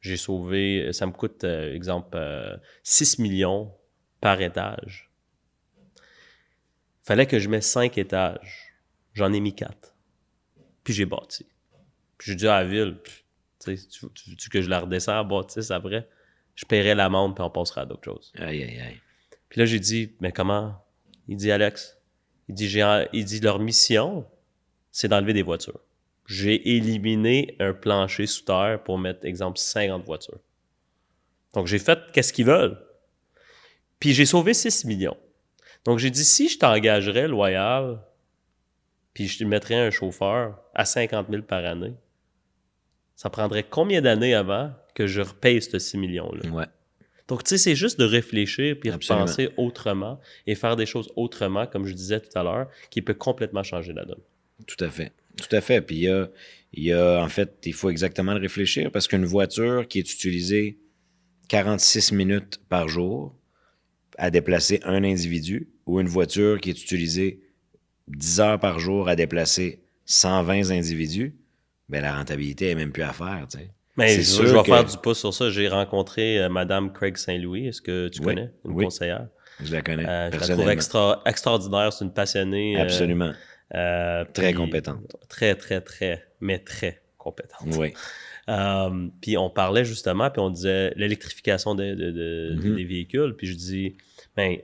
j'ai sauvé, ça me coûte, exemple, 6 millions par étage. Fallait que je mette 5 étages. J'en ai mis 4. Puis j'ai bâti. Puis j'ai dit à la ville, tu veux que je la redescends à bâtisse après? Je paierai l'amende puis on passera à d'autres choses. Aïe, aïe, aïe. Puis là, j'ai dit, mais comment? Il dit, Alex, il dit leur mission, c'est d'enlever des voitures. J'ai éliminé un plancher sous terre pour mettre, exemple, 50 voitures. Donc, j'ai fait qu'est-ce qu'ils veulent. Puis j'ai sauvé 6 millions. Donc, j'ai dit, si je t'engagerais loyal, puis je te mettrais un chauffeur à 50 000 par année, ça prendrait combien d'années avant que je repaye ce 6 millions-là? Ouais. Donc, tu sais, c'est juste de réfléchir puis Absolument. repenser autrement et faire des choses autrement, comme je disais tout à l'heure, qui peut complètement changer la donne. Tout à fait. Tout à fait. Puis il y a, en fait, il faut exactement le réfléchir parce qu'une voiture qui est utilisée 46 minutes par jour à déplacer un individu ou une voiture qui est utilisée 10 heures par jour à déplacer 120 individus, ben la rentabilité n'est même plus à faire, tu sais. Mais je vais faire du pouce sur ça. J'ai rencontré Madame Craig Saint-Louis. Est-ce que tu connais? Une conseillère. Je la connais, je la trouve extraordinaire. C'est une passionnée. Absolument. Très compétente. Très, très, très, mais très compétente. compétente. Oui. Puis on parlait justement, puis on disait l'électrification des véhicules. Puis je dis, ben,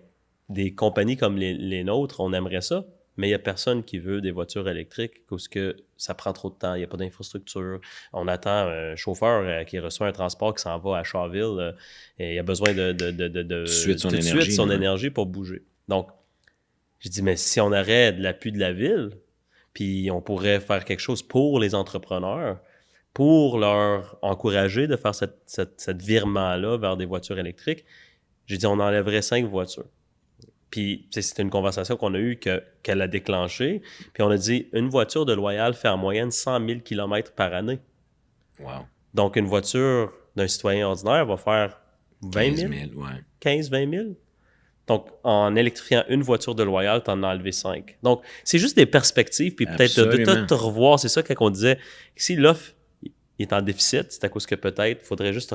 des compagnies comme les nôtres, on aimerait ça, mais il n'y a personne qui veut des voitures électriques parce que ça prend trop de temps, il n'y a pas d'infrastructure. On attend un chauffeur qui reçoit un transport qui s'en va à Charville et il a besoin de suite son tout de énergie, suite son ouais. énergie pour bouger. Donc, je dis, mais si on aurait de l'appui de la ville, puis on pourrait faire quelque chose pour les entrepreneurs, pour leur encourager de faire cette virement-là vers des voitures électriques, j'ai dit, on enlèverait 5 voitures. Puis, c'était une conversation qu'on a eue qu'elle a déclenchée. Puis, on a dit, une voiture de Loyal fait en moyenne 100 000 km par année. Wow. Donc, une voiture d'un citoyen ordinaire va faire 20 000, 15-20 000. Donc, en électrifiant une voiture de Loyal, tu en as enlevé 5. Donc, c'est juste des perspectives, puis peut-être de te revoir. C'est ça quand on disait, si l'offre est en déficit, c'est à cause que peut-être il faudrait juste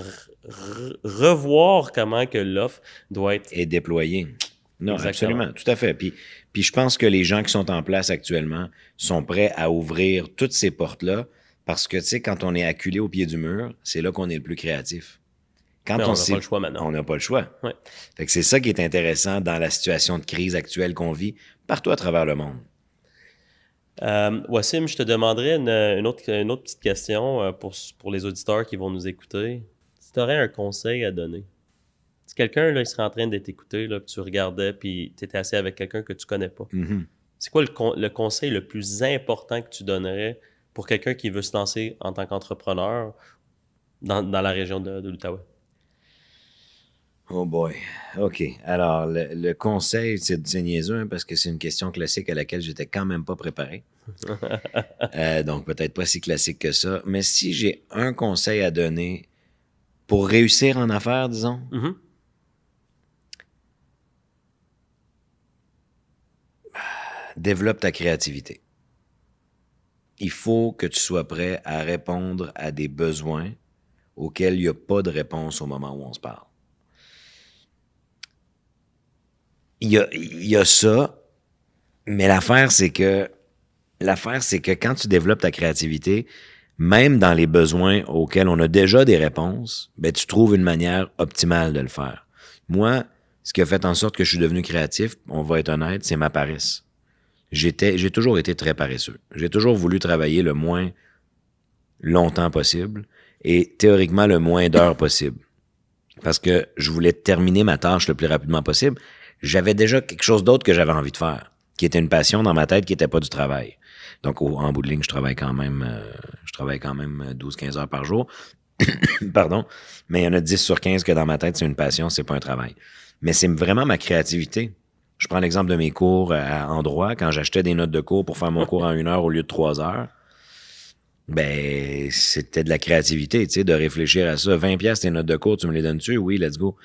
revoir comment que l'offre doit être... Et déployée. Non, Exactement. absolument, tout à fait. Puis je pense que les gens qui sont en place actuellement sont prêts à ouvrir toutes ces portes-là parce que, tu sais, quand on est acculé au pied du mur, c'est là qu'on est le plus créatif. Quand on n'a pas le choix maintenant. On n'a pas le choix. Ouais. Fait que c'est ça qui est intéressant dans la situation de crise actuelle qu'on vit partout à travers le monde. Wassim, je te demanderais une autre petite question pour les auditeurs qui vont nous écouter. Si tu aurais un conseil à donner, si quelqu'un là, il serait en train de t'écouter, là, puis tu regardais, puis tu étais assis avec quelqu'un que tu connais pas, c'est quoi le conseil le plus important que tu donnerais pour quelqu'un qui veut se lancer en tant qu'entrepreneur dans la région de l'Outaouais? Oh boy. OK. Alors, le conseil, c'est niaiseux, hein, parce que c'est une question classique à laquelle j'étais quand même pas préparé. Donc, peut-être pas si classique que ça. Mais si j'ai un conseil à donner pour réussir en affaires, disons, développe ta créativité. Il faut que tu sois prêt à répondre à des besoins auxquels il n'y a pas de réponse au moment où on se parle. Il y a ça, mais l'affaire, c'est que quand tu développes ta créativité, même dans les besoins auxquels on a déjà des réponses, ben, tu trouves une manière optimale de le faire. Moi, ce qui a fait en sorte que je suis devenu créatif, on va être honnête, c'est ma paresse. J'ai toujours été très paresseux. J'ai toujours voulu travailler le moins longtemps possible et théoriquement le moins d'heures possible. Parce que je voulais terminer ma tâche le plus rapidement possible. J'avais déjà quelque chose d'autre que j'avais envie de faire, qui était une passion dans ma tête, qui n'était pas du travail. Donc, en bout de ligne, je travaille quand même 12-15 heures par jour. Pardon. Mais il y en a 10 sur 15 que dans ma tête, c'est une passion, c'est pas un travail. Mais c'est vraiment ma créativité. Je prends l'exemple de mes cours en droit. Quand j'achetais des notes de cours pour faire mon cours en 1 heure au lieu de 3 heures, ben, c'était de la créativité, tu sais, de réfléchir à ça. 20 piastres tes notes de cours, tu me les donnes-tu? Oui, let's go.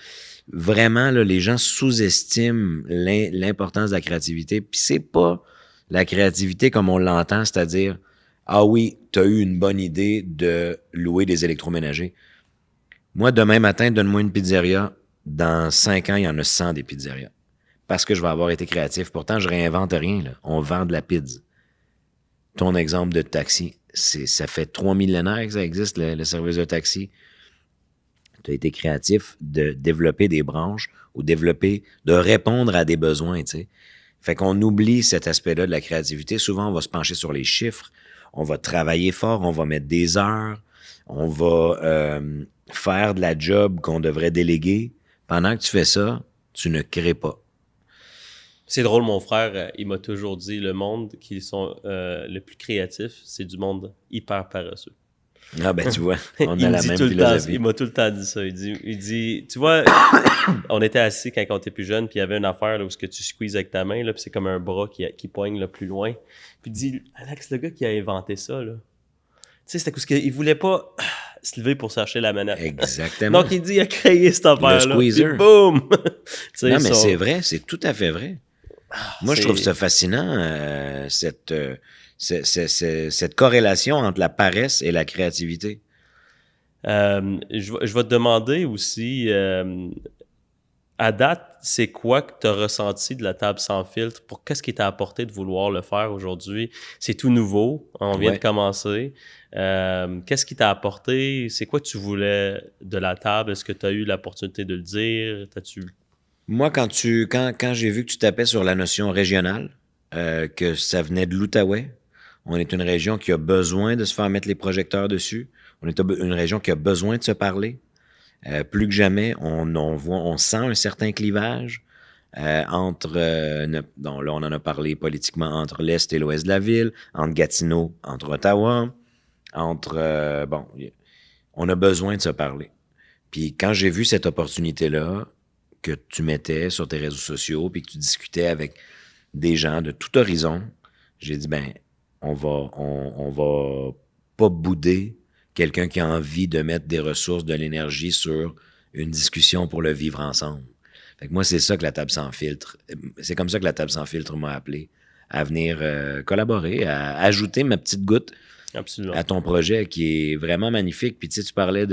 Vraiment, là, les gens sous-estiment l'importance de la créativité. Puis c'est pas la créativité comme on l'entend, c'est-à-dire, ah oui, t'as eu une bonne idée de louer des électroménagers. Moi, demain matin, donne-moi une pizzeria. Dans 5 ans, il y en a 100 des pizzerias. Parce que je vais avoir été créatif. Pourtant, je réinvente rien, là. On vend de la pizza. Ton exemple de taxi, ça fait 3 millénaires que ça existe, le service de taxi. Tu as été créatif de développer des branches ou de répondre à des besoins, tu sais. Fait qu'on oublie cet aspect-là de la créativité. Souvent, on va se pencher sur les chiffres, on va travailler fort, on va mettre des heures, on va faire de la job qu'on devrait déléguer. Pendant que tu fais ça, tu ne crées pas. C'est drôle, mon frère, il m'a toujours dit, le monde qui sont le plus créatif, c'est du monde hyper paresseux. Ah ben tu vois, on a la même philosophie. Il m'a tout le temps dit ça. Il dit tu vois, on était assis quand on était plus jeune, puis il y avait une affaire là, où ce que tu squeezes avec ta main, là, puis c'est comme un bras qui poigne là, plus loin. Puis il dit, Alex, le gars qui a inventé ça, là, tu sais, c'était parce qu'il voulait pas se lever pour chercher la manette. Exactement. Donc il dit, il a créé cette affaire-là. Le squeezer. Puis boum! Non, mais c'est vrai, c'est tout à fait vrai. Moi, je trouve ça fascinant, cette corrélation entre la paresse et la créativité. Je vais te demander aussi, À date, c'est quoi que tu as ressenti de la table sans filtre? Qu'est-ce qui t'a apporté de vouloir le faire aujourd'hui? C'est tout nouveau, on vient de commencer. Qu'est-ce qui t'a apporté? C'est quoi que tu voulais de la table? Est-ce que tu as eu l'opportunité de le dire? Moi, quand j'ai vu que tu tapais sur la notion régionale, que ça venait de l'Outaouais, on est une région qui a besoin de se faire mettre les projecteurs dessus. On est une région qui a besoin de se parler. Plus que jamais, on sent un certain clivage entre, là on en a parlé politiquement, entre l'Est et l'Ouest de la ville, entre Gatineau, entre Ottawa, on a besoin de se parler. Puis quand j'ai vu cette opportunité-là que tu mettais sur tes réseaux sociaux, puis que tu discutais avec des gens de tout horizon, j'ai dit, on va pas bouder quelqu'un qui a envie de mettre des ressources, de l'énergie sur une discussion pour le vivre ensemble. Fait que moi, c'est ça que la table sans filtre, c'est comme ça que la table sans filtre m'a appelé à venir collaborer, à ajouter ma petite goutte Absolument. à ton projet qui est vraiment magnifique. Puis tu sais, tu parlais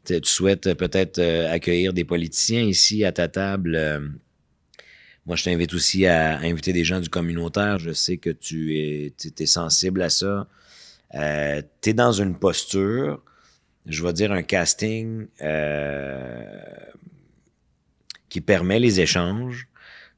tu souhaites peut-être accueillir des politiciens ici à ta table. Moi, je t'invite aussi à inviter des gens du communautaire. Je sais que tu es sensible à ça. Tu es dans une posture, je vais dire un casting qui permet les échanges,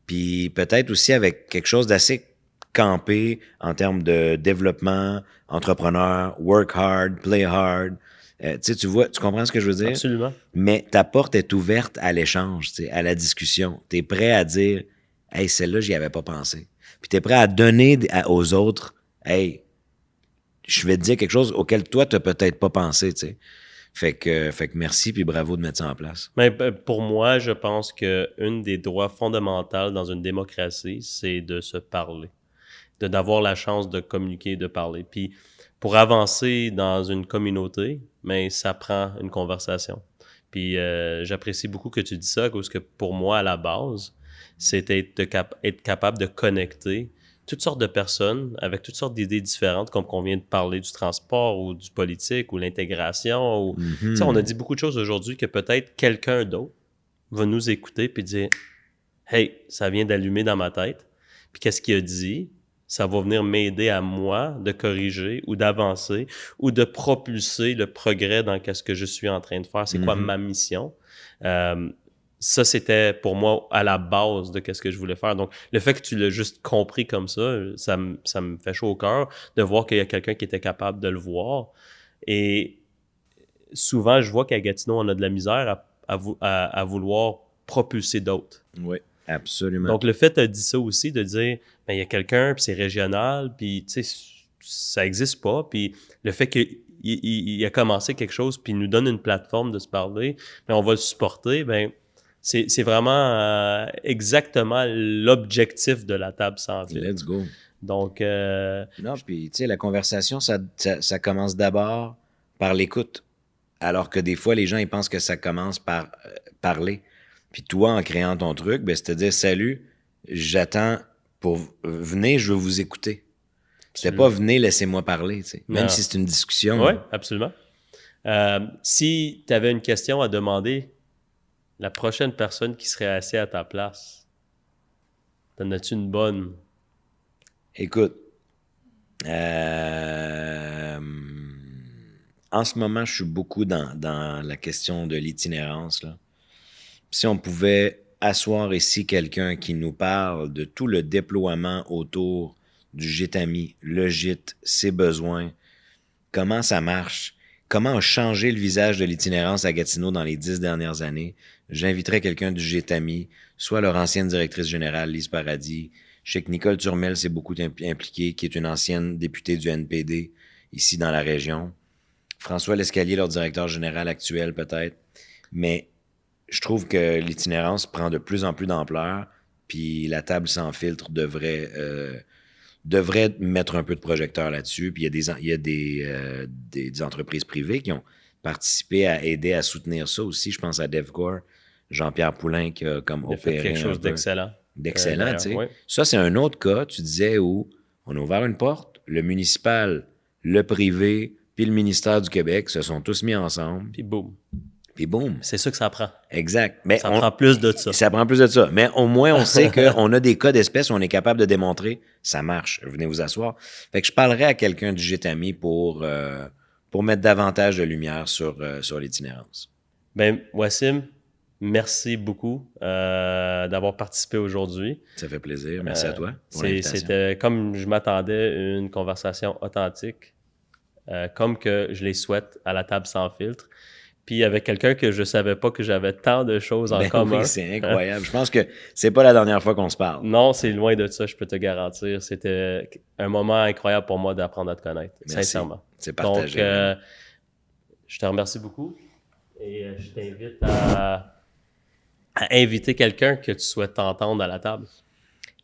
puis peut-être aussi avec quelque chose d'assez campé en termes de développement, entrepreneur, work hard, play hard. Tu comprends ce que je veux dire? Absolument. Mais ta porte est ouverte à l'échange, à la discussion. Tu es prêt à dire « Hey, celle-là, j'y avais pas pensé. » Puis tu es prêt à donner aux autres « Hey, je vais te dire quelque chose auquel toi, tu n'as peut-être pas pensé. » Fait que merci puis bravo de mettre ça en place. Mais pour moi, je pense qu'un des droits fondamentaux dans une démocratie, c'est de se parler, d'avoir la chance de communiquer, de parler. Puis pour avancer dans une communauté, ça prend une conversation. Puis j'apprécie beaucoup que tu dis ça, parce que pour moi, à la base, c'est être capable de connecter toutes sortes de personnes avec toutes sortes d'idées différentes, comme qu'on vient de parler du transport ou du politique ou l'intégration. Tu sais, on a dit beaucoup de choses aujourd'hui que peut-être quelqu'un d'autre va nous écouter puis dire « Hey, ça vient d'allumer dans ma tête. » Puis qu'est-ce qu'il a dit? Ça va venir m'aider à moi de corriger ou d'avancer ou de propulser le progrès dans ce que je suis en train de faire. C'est quoi ma mission? Ça, c'était pour moi à la base de ce que je voulais faire. Donc, le fait que tu l'as juste compris comme ça me fait chaud au cœur de voir qu'il y a quelqu'un qui était capable de le voir. Et souvent, je vois qu'à Gatineau, on a de la misère à vouloir propulser d'autres. Oui, absolument. Donc, le fait, tu as dit ça aussi, de dire, il y a quelqu'un, puis c'est régional, puis tu sais, ça n'existe pas. Puis le fait qu'il a commencé quelque chose, puis il nous donne une plateforme de se parler, on va le supporter, c'est vraiment exactement l'objectif de la table sans filtre. Let's go. Donc... Non, puis tu sais, la conversation, ça commence d'abord par l'écoute. Alors que des fois, les gens, ils pensent que ça commence par parler. Puis toi, en créant ton truc, c'est te dire « Salut, j'attends pour... Venez, je veux vous écouter. » C'était pas « Venez, laissez-moi parler. » Même si c'est une discussion. Oui, absolument. Si tu avais une question à demander... La prochaine personne qui serait assise à ta place, t'en as-tu une bonne? Écoute, en ce moment, je suis beaucoup dans la question de l'itinérance, là. Si on pouvait asseoir ici quelqu'un qui nous parle de tout le déploiement autour du gîte ami, le gîte, ses besoins, comment ça marche, comment a changé le visage de l'itinérance à Gatineau dans les 10 dernières années, j'inviterais quelqu'un du gîte ami, soit leur ancienne directrice générale, Lise Paradis. Je sais que Nicole Turmel s'est beaucoup impliquée, qui est une ancienne députée du NPD ici dans la région. François Lescalier, leur directeur général actuel peut-être. Mais je trouve que l'itinérance prend de plus en plus d'ampleur, puis la table sans filtre devrait mettre un peu de projecteur là-dessus. Puis il y a des entreprises privées qui ont participé à aider à soutenir ça aussi. Je pense à DevCore, Jean-Pierre Poulain qui a comme opéré quelque chose d'excellent. D'excellent, tu sais. Oui. Ça, c'est un autre cas, tu disais, où on a ouvert une porte, le municipal, le privé, puis le ministère du Québec se sont tous mis ensemble. Puis boum. puis boum. C'est ça que ça prend. Exact. Mais Ça prend plus de ça. Ça prend plus de ça. Mais au moins, on sait qu'on a des cas d'espèces où on est capable de démontrer ça marche. Venez vous asseoir. Fait que je parlerai à quelqu'un du Gétami pour mettre davantage de lumière sur l'itinérance. Ben, Wassim, merci beaucoup d'avoir participé aujourd'hui. Ça fait plaisir. Merci à toi pour l'invitation. C'était, comme je m'attendais, une conversation authentique, comme que je les souhaite à la table sans filtre. Puis avec quelqu'un que je savais pas que j'avais tant de choses en commun. Oui, c'est incroyable. Je pense que c'est pas la dernière fois qu'on se parle. Non, c'est loin de ça, je peux te garantir. C'était un moment incroyable pour moi d'apprendre à te connaître, sincèrement. C'est partagé. Donc, je te remercie beaucoup et je t'invite à inviter quelqu'un que tu souhaites entendre à la table.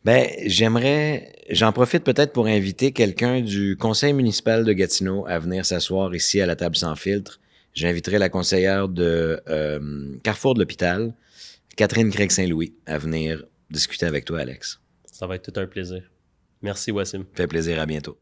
Ben, j'en profite peut-être pour inviter quelqu'un du conseil municipal de Gatineau à venir s'asseoir ici à la table sans filtre. J'inviterai la conseillère de Carrefour de l'Hôpital, Catherine Craig-Saint-Louis, à venir discuter avec toi, Alex. Ça va être tout un plaisir. Merci, Wassim. Fait plaisir, à bientôt.